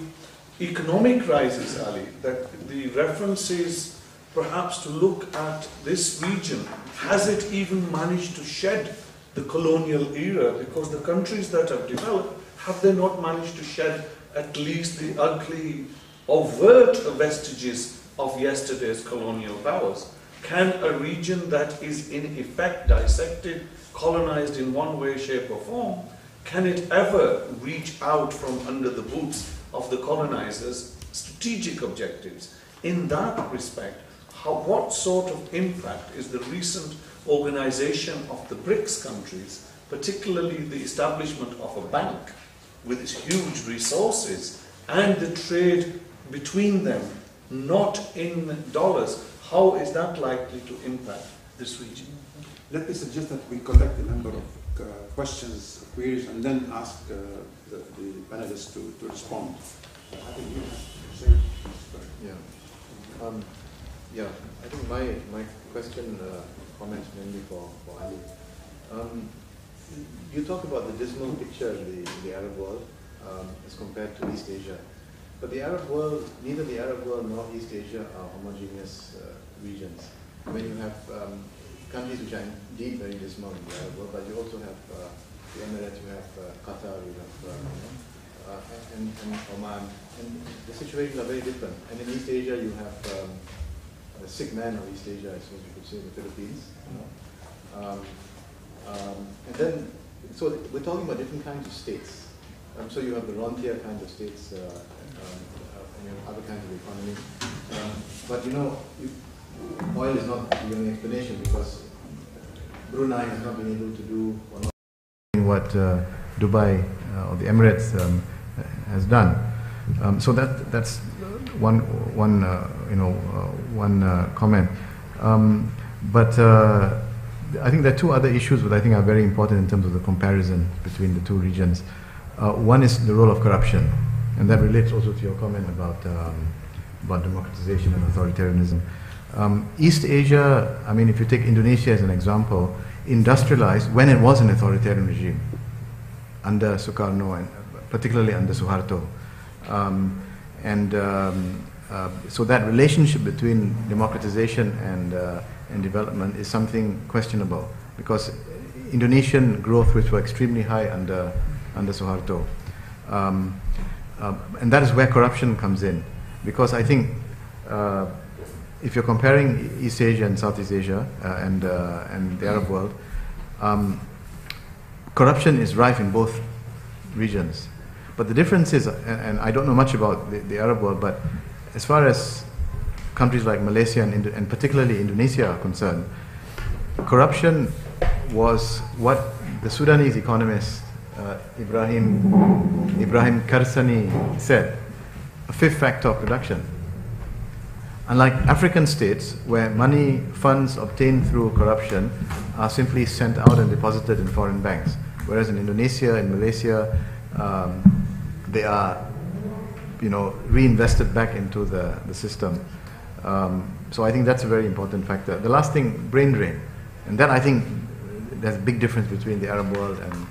economic rises, Ali, that the references perhaps to look at this region, has it even managed to shed the colonial era? Because the countries that have developed, have they not managed to shed at least the ugly, overt vestiges of yesterday's colonial powers? Can a region that is in effect dissected, colonized in one way, shape or form, can it ever reach out from under the boots of the colonizers' strategic objectives? In that respect, what sort of impact is the recent organization of the BRICS countries, particularly the establishment of a bank with its huge resources and the trade between them, not in dollars, how is that likely to impact this region? Let me suggest that we collect a number of questions, queries, and then ask the panelists to respond. I think you have to say. Yeah. Yeah, I think my question, comments mainly for Ali. You talk about the dismal picture in the Arab world as compared to East Asia. But the Arab world, neither the Arab world nor East Asia are homogeneous regions. I mean, you have countries which are indeed very dismal in the Arab world, but you also have the Emirates, you have Qatar, you have and Oman, and the situations are very different. And in East Asia, you have the sick man of East Asia, I suppose you could say, the Philippines. And then, so we're talking about different kinds of states. So you have the rentier kind of states, and you have other kinds of economy. But you know, oil is not the only explanation, because Brunei has not been able to do what Dubai or the Emirates has done. So that's one comment. But I think there are two other issues that I think are very important in terms of the comparison between the two regions. One is the role of corruption, and that relates also to your comment about democratization and authoritarianism. East Asia, I mean, if you take Indonesia as an example, industrialized when it was an authoritarian regime under Sukarno and particularly under Suharto. So that relationship between democratization and development is something questionable, because Indonesian growth rates were extremely high under Suharto. And that is where corruption comes in, because I think if you're comparing East Asia and Southeast Asia and the Arab world, corruption is rife in both regions. But the difference is, and I don't know much about the Arab world, but as far as countries like Malaysia and particularly Indonesia are concerned, corruption was what the Sudanese economist Ibrahim Karsani said, a fifth factor of production. Unlike African states, where money, funds obtained through corruption are simply sent out and deposited in foreign banks, whereas in Indonesia and Malaysia, they are, reinvested back into the system. So I think that's a very important factor. The last thing, brain drain, and that I think there's a big difference between the Arab world and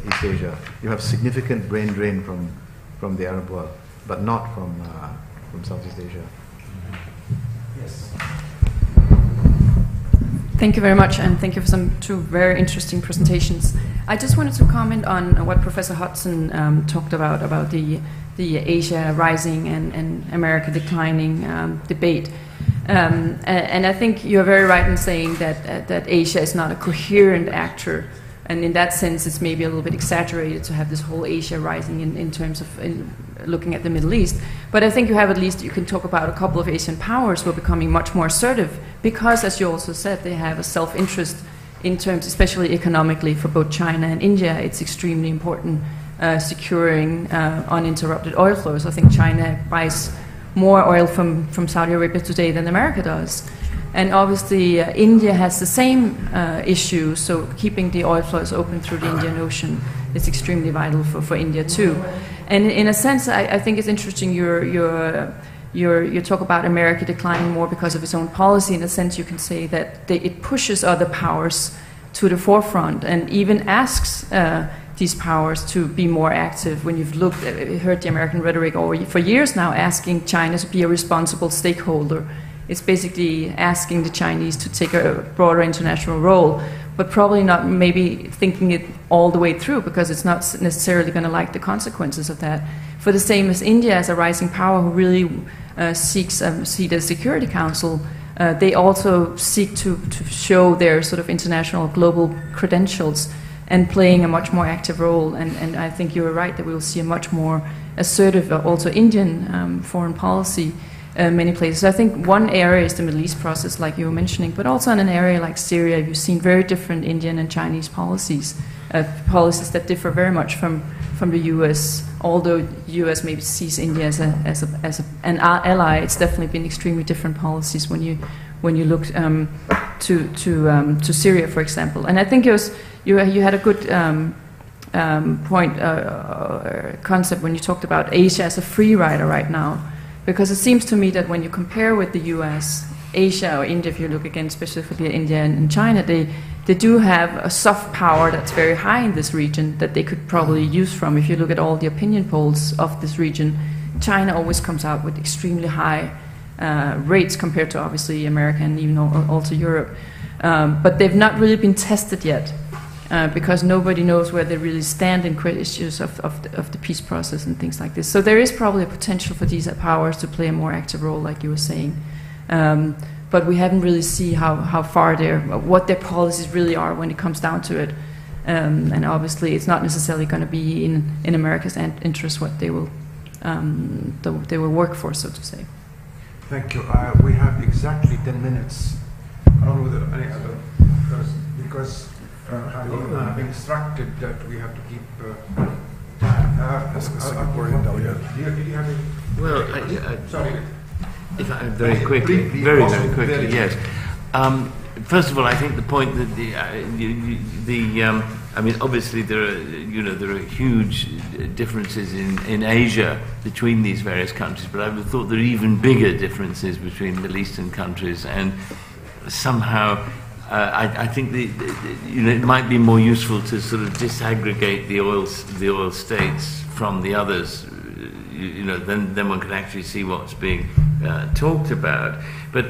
East Asia. You have significant brain drain from the Arab world, but not from Southeast Asia. Yes. Thank you very much, and thank you for some two very interesting presentations. I just wanted to comment on what Professor Hudson talked about the Asia rising and America declining debate. And I think you're very right in saying that Asia is not a coherent actor. And in that sense, it's maybe a little bit exaggerated to have this whole Asia rising in terms of looking at the Middle East. But I think you can talk about a couple of Asian powers who are becoming much more assertive because, as you also said, they have a self-interest in terms, especially economically, for both China and India. It's extremely important securing uninterrupted oil flows. I think China buys more oil from Saudi Arabia today than America does. And obviously, India has the same issue, so keeping the oil flows open through the Indian Ocean is extremely vital for India too. And in a sense, I think it's interesting you talk about America declining more because of its own policy. In a sense, you can say that it pushes other powers to the forefront and even asks these powers to be more active. When you've heard the American rhetoric for years now, asking China to be a responsible stakeholder. It's basically asking the Chinese to take a broader international role, but probably not maybe thinking it all the way through, because it's not necessarily going to like the consequences of that. For the same as India as a rising power who really seeks a seat at the Security Council, they also seek to show their sort of international global credentials. and playing a much more active role. And I think you were right that we will see a much more assertive, also Indian foreign policy many places. I think one area is the Middle East process, like you were mentioning, but also in an area like Syria, you've seen very different Indian and Chinese policies, policies that differ very much from the U.S. Although the U.S. maybe sees India as an ally, it's definitely been extremely different policies when you look to Syria, for example. And I think you had a good point, concept when you talked about Asia as a free rider right now. Because it seems to me that when you compare with the US, Asia or India, if you look again specifically at India and China, they do have a soft power that's very high in this region that they could probably use from. If you look at all the opinion polls of this region, China always comes out with extremely high rates compared to obviously America and even also Europe. But they've not really been tested yet. Because nobody knows where they really stand in issues of the peace process and things like this. So there is probably a potential for these powers to play a more active role, like you were saying. But we haven't really seen how far what their policies really are when it comes down to it. And obviously, it's not necessarily going to be in America's interest what they will work for, so to say. Thank you. We have exactly 10 minutes. I don't know whether any other because. I've been instructed that we have to keep time. Singaporean delegate. Do you have any? Well, sorry. If I, very quickly, very quickly, yes. First of all, I think the point that I mean, obviously there are huge differences in Asia between these various countries, but I would have thought there are even bigger differences between Middle Eastern countries, and somehow. I think it might be more useful to sort of disaggregate the oil states from the others. Then one can actually see what's being talked about. But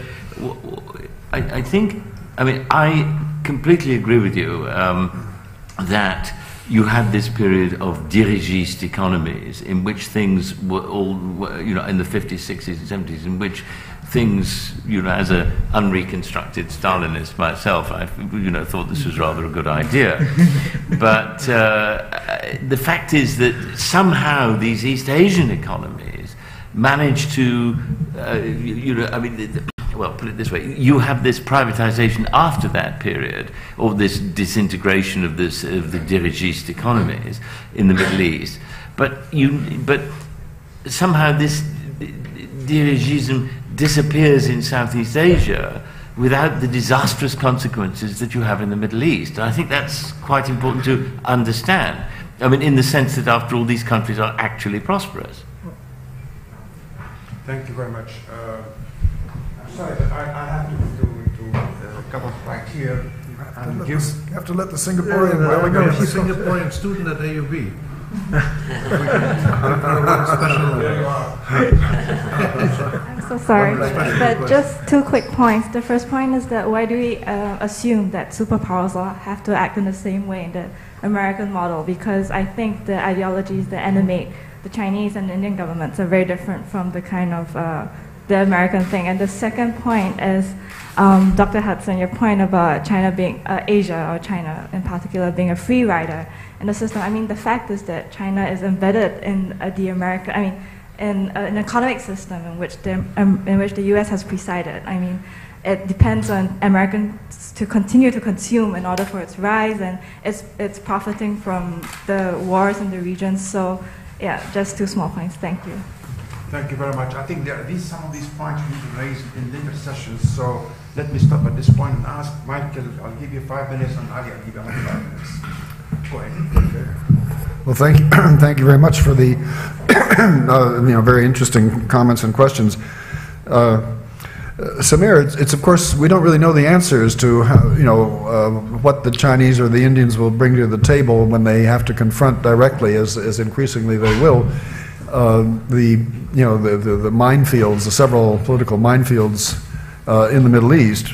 I think, I mean, I completely agree with you that you had this period of dirigiste economies in which things were all, in the 50s, 60s, and 70s, in which things, as an unreconstructed Stalinist myself, I, thought this was rather a good idea. But the fact is that somehow these East Asian economies managed to, well, put it this way, you have this privatization after that period, or this disintegration of the dirigiste economies in the Middle East. But somehow this dirigism disappears in Southeast Asia without the disastrous consequences that you have in the Middle East. And I think that's quite important to understand. I mean, in the sense that, after all, these countries are actually prosperous. Thank you very much. I'm sorry, but I have to come up right here and You have to let the Singaporean delegate. He's a Singaporean student at AUB. There you are. I'm so sorry, but just 2 quick points. The first point is that why do we assume that superpowers all have to act in the same way in the American model? Because I think the ideologies that animate the Chinese and Indian governments are very different from the kind of the American thing. And the second point is, Dr. Hudson, your point about China being, Asia or China in particular being a free rider in the system. I mean, the fact is that China is embedded in in an economic system in which the U.S. has presided. I mean, it depends on Americans to continue to consume in order for its rise, and it's profiting from the wars in the region. So, yeah, just 2 small points. Thank you. Thank you very much. I think some of these points we need to raise in later sessions. So let me stop at this point and ask Michael. I'll give you 5 minutes, and Ali, I'll give you another 5 minutes. Go ahead. Well, thank you, thank you very much for the very interesting comments and questions. Samir, it's of course we don't really know the answers to what the Chinese or the Indians will bring to the table when they have to confront directly, as increasingly they will, the minefields, the several political minefields in the Middle East.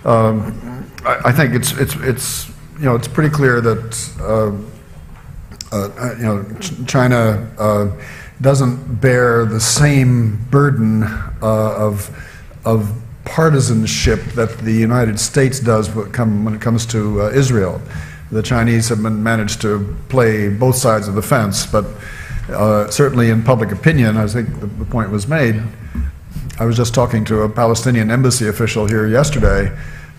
I think it's pretty clear that China doesn't bear the same burden of partisanship that the United States does when it comes to Israel. the Chinese have managed to play both sides of the fence, but certainly in public opinion, I think the point was made. I was just talking to a Palestinian embassy official here yesterday,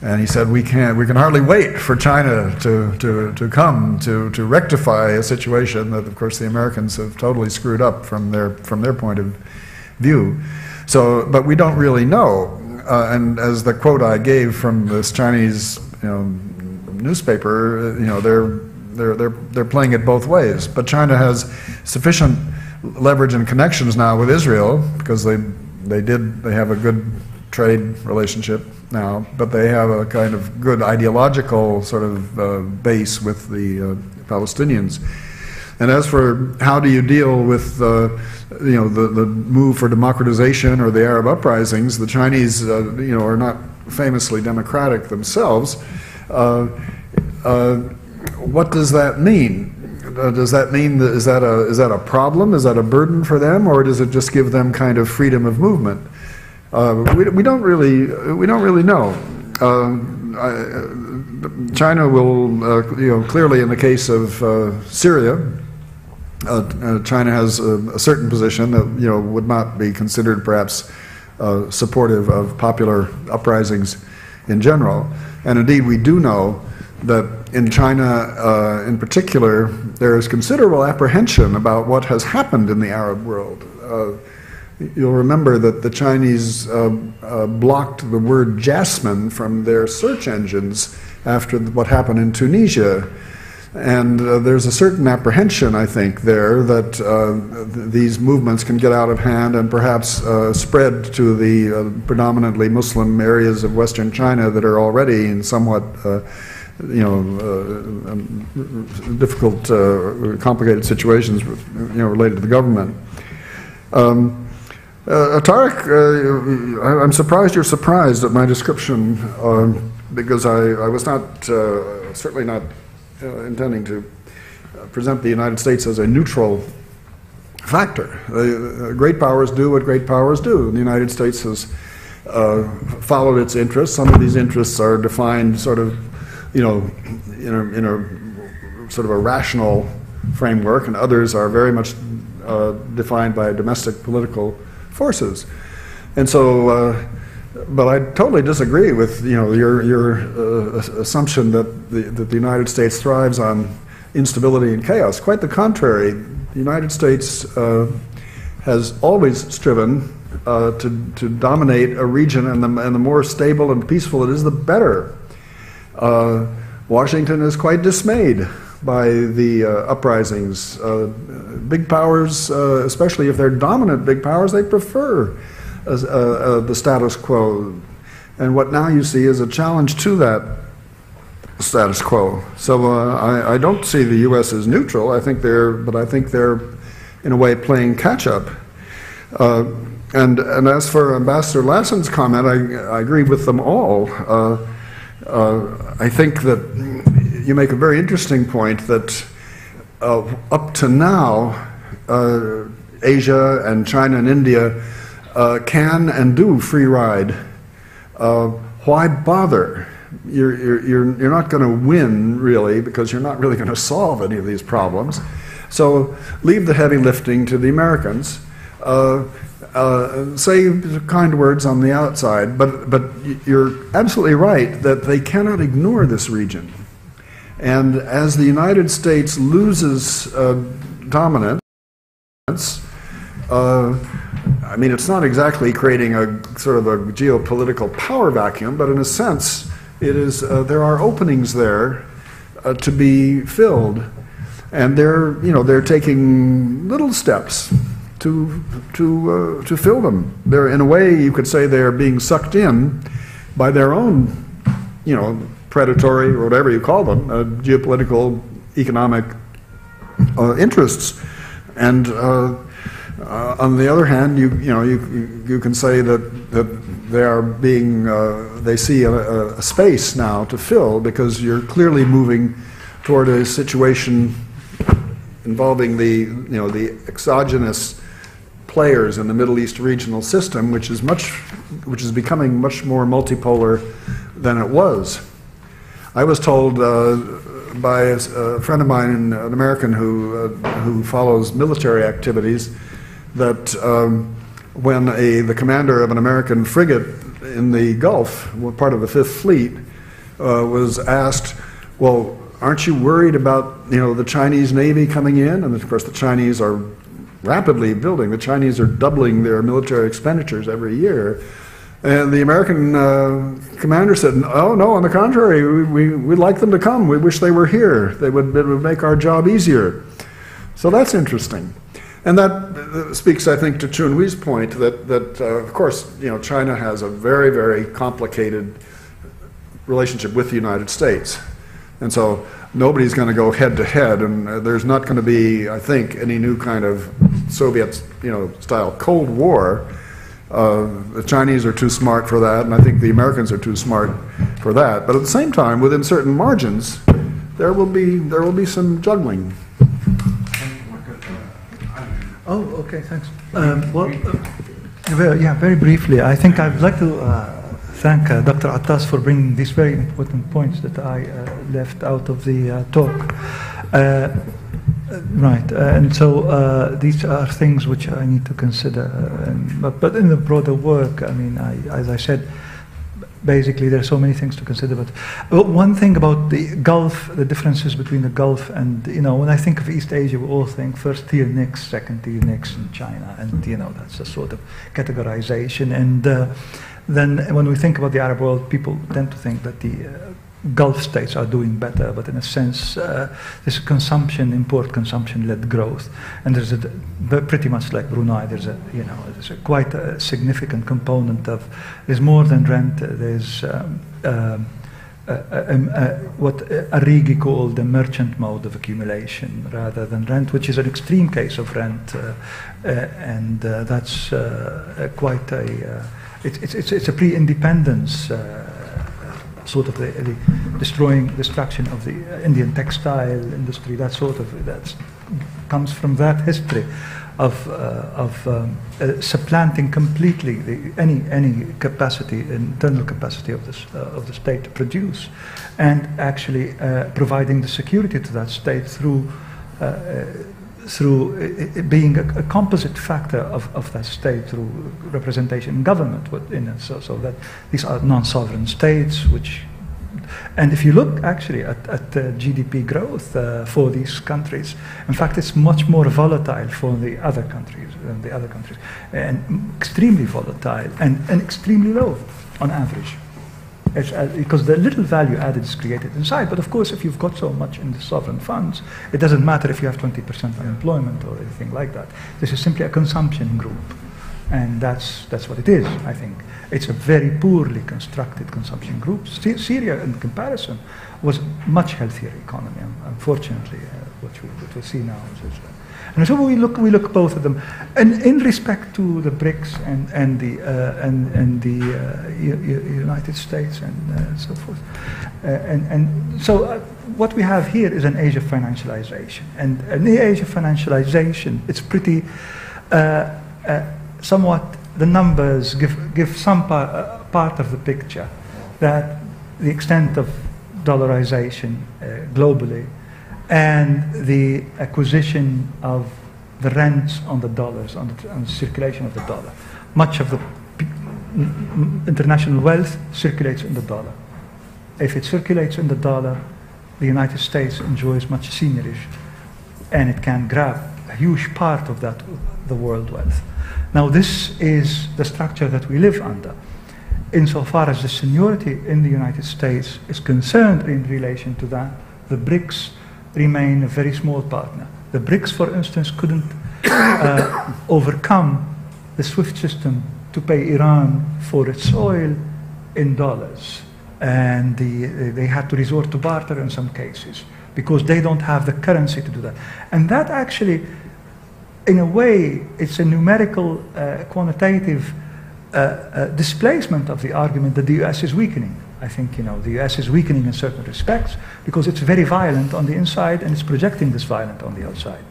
and he said we can hardly wait for China to come to rectify a situation that, of course, the Americans have totally screwed up from their point of view. So, but we don't really know. And as the quote I gave from this Chinese, newspaper, they're playing it both ways. But China has sufficient leverage and connections now with Israel because they have a good trade relationship now, but they have a kind of good ideological sort of base with the Palestinians. And as for how do you deal with the move for democratization or the Arab uprisings, the Chinese are not famously democratic themselves. What does that mean? Does that mean is that a problem? Is that a burden for them, or does it just give them kind of freedom of movement? We don't really know. China will clearly, in the case of Syria, China has a certain position that would not be considered perhaps supportive of popular uprisings in general. And indeed, we do know that in China, in particular, there is considerable apprehension about what has happened in the Arab world. You'll remember that the Chinese blocked the word jasmine from their search engines after what happened in Tunisia. And there's a certain apprehension, I think, there that these movements can get out of hand and perhaps spread to the predominantly Muslim areas of Western China that are already in somewhat difficult, complicated situations, related to the government. Tariq, I'm surprised you're surprised at my description, because I was not, certainly not intending to present the United States as a neutral factor. Great powers do what great powers do. The United States has followed its interests. Some of these interests are defined sort of, in a sort of a rational framework, and others are very much defined by domestic political forces. And so, but I totally disagree with your assumption that the United States thrives on instability and chaos. Quite the contrary. The United States has always striven to dominate a region, and the more stable and peaceful it is, the better. Washington is quite dismayed by the uprisings. Big powers, especially if they're dominant big powers, they prefer the status quo. And what now you see is a challenge to that status quo. So I don't see the U.S. as neutral. I think they're in a way playing catch up. And as for Ambassador Lassen's comment, I agree with them all. I think that you make a very interesting point that up to now, Asia and China and India can and do free ride. Why bother? You're not going to win, really, because you're not really going to solve any of these problems. So leave the heavy lifting to the Americans. Say kind words on the outside, but you're absolutely right that they cannot ignore this region. And as the United States loses dominance, I mean, it's not exactly creating a sort of a geopolitical power vacuum, but in a sense, it is. There are openings there to be filled, and they're taking little steps to fill them. They're, in a way, you could say they're being sucked in by their own, predatory, or whatever you call them, geopolitical, economic interests. And on the other hand, you can say that they are being they see a space now to fill, because you're clearly moving toward a situation involving the exogenous players in the Middle East regional system, which is becoming much more multipolar than it was. I was told by a friend of mine, an American who follows military activities, that when the commander of an American frigate in the Gulf, part of the Fifth Fleet, was asked, well, aren't you worried about the Chinese Navy coming in? And of course the Chinese are rapidly building. The Chinese are doubling their military expenditures every year. And the American commander said, oh no, on the contrary, we'd like them to come. We wish they were here. It would make our job easier. So that's interesting. And that speaks, I think, to Chun Wei's point that of course, China has a very, very complicated relationship with the United States. And so nobody's going to go head to head, and there's not going to be, I think, any new kind of Soviet, style Cold War. The Chinese are too smart for that, and I think the Americans are too smart for that. But at the same time, within certain margins, there will be some juggling. Oh, okay, thanks. Very briefly, I think I'd like to thank Dr. Attas for bringing these very important points that I left out of the talk. Right, and so these are things which I need to consider. But in the broader work, I mean, as I said, basically there are so many things to consider. But one thing about the Gulf, the differences between the Gulf and, when I think of East Asia, we all think first tier NICS, second tier NICS in China, and that's a sort of categorization. And then when we think about the Arab world, people tend to think that the Gulf states are doing better, but in a sense, there's import consumption-led growth, and there's pretty much like Brunei. There's quite a significant component of there's more than rent. There's what Arrighi called the merchant mode of accumulation rather than rent, which is an extreme case of rent, and that's quite a it's a pre-independence. Sort of the destruction of the Indian textile industry, that comes from that history of supplanting completely any capacity, internal capacity of the state to produce, and actually providing the security to that state through it being a composite factor of that state through representation in government, so that these are non-sovereign states, and if you look actually at GDP growth for these countries, in fact it's much more volatile for the other countries than the other countries, and extremely volatile and extremely low on average. Because the little value added is created inside. But of course, if you've got so much in the sovereign funds, it doesn't matter if you have 20% unemployment or anything like that. This is simply a consumption group. And that's what it is, I think. It's a very poorly constructed consumption group. Syria, in comparison, was a much healthier economy. Unfortunately, what we see now is and so we look both of them, and in respect to the BRICS and the United States and so forth, and so what we have here is an age of financialization, and in the age of financialization, it's pretty somewhat the numbers give some part of the picture that the extent of dollarization globally, and the acquisition of the rents on the dollars, on the circulation of the dollar. Much of the international wealth circulates in the dollar. If it circulates in the dollar, the United States enjoys much seigniorage, and it can grab a huge part of that, the world wealth. Now this is the structure that we live under. Insofar as the seniority in the United States is concerned in relation to that, the BRICS remain a very small partner. The BRICS, for instance, couldn't overcome the SWIFT system to pay Iran for its oil in dollars. And they had to resort to barter in some cases because they don't have the currency to do that. And that actually, in a way, it's a numerical, quantitative displacement of the argument that the US is weakening. I think the US is weakening in certain respects because it's very violent on the inside and it's projecting this violence on the outside.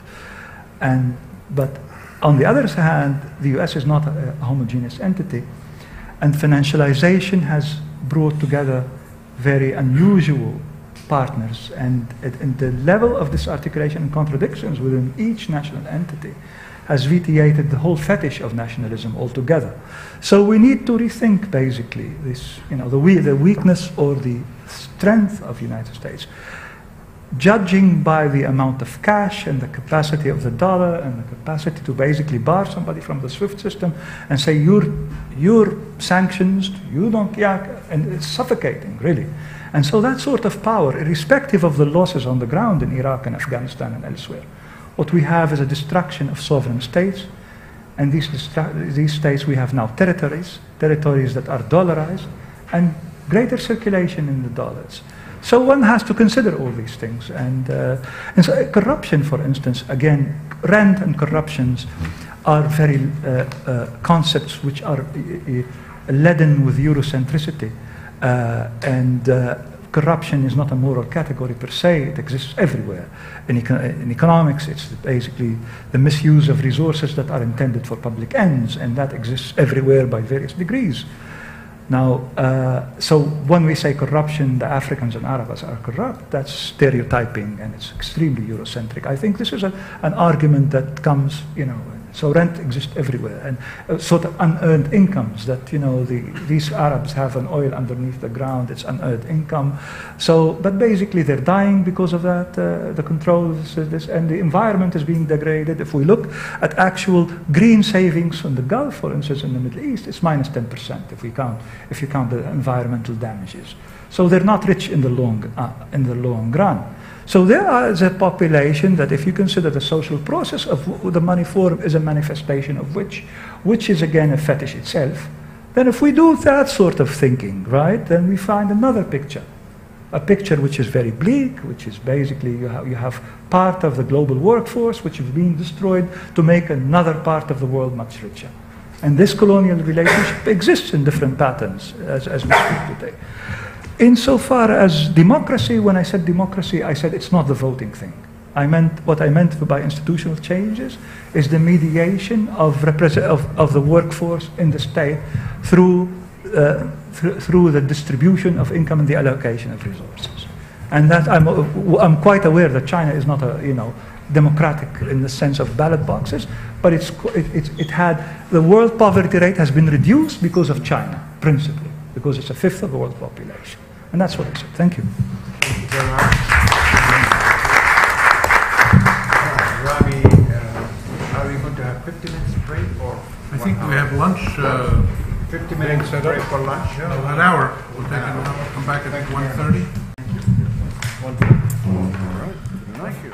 But on the other hand, the US is not a homogeneous entity, and financialization has brought together very unusual partners, and the level of disarticulation and contradictions within each national entity has vitiated the whole fetish of nationalism altogether. So we need to rethink basically this, the weakness or the strength of the United States, judging by the amount of cash and the capacity of the dollar and the capacity to basically bar somebody from the SWIFT system and say you're sanctions, you don't, and it's suffocating really. And so that sort of power, irrespective of the losses on the ground in Iraq and Afghanistan and elsewhere, what we have is a destruction of sovereign states, and these states we have now territories that are dollarized, and greater circulation in the dollars. So one has to consider all these things, and so corruption, for instance, again, rent and corruptions are very concepts which are laden with Eurocentricity, and corruption is not a moral category per se, it exists everywhere. In economics, it's basically the misuse of resources that are intended for public ends, and that exists everywhere by various degrees. Now, so when we say corruption, the Africans and Arabs are corrupt, that's stereotyping, and it's extremely Eurocentric. I think this is an argument that comes, so rent exists everywhere, and sort of unearned incomes that, these Arabs have an oil underneath the ground, it's unearned income. So, but basically they're dying because of that, the control of this, and the environment is being degraded. If we look at actual green savings in the Gulf, for instance, in the Middle East, it's minus 10% if you count the environmental damages. So they're not rich in the long run. So there is a population that, if you consider the social process of the money form is a manifestation of which is again a fetish itself, then if we do that sort of thinking, right, then we find another picture. A picture which is very bleak, which is basically you have part of the global workforce which is being destroyed to make another part of the world much richer. And this colonial relationship exists in different patterns as we speak today. Insofar as democracy, when I said democracy, I said it's not the voting thing. What I meant by institutional changes is the mediation of the workforce in the state through the distribution of income and the allocation of resources. And that I'm quite aware that China is not a democratic in the sense of ballot boxes, but the world poverty rate has been reduced because of China, principally, because it's a fifth of the world population. And that's what I said. Thank you. Thank you very much. Ravi, are we going to have 50 minutes break or? I think we have lunch. 50 minutes break for lunch? No, an hour. We'll take an hour. Come back at 1:30. All right. Thank you.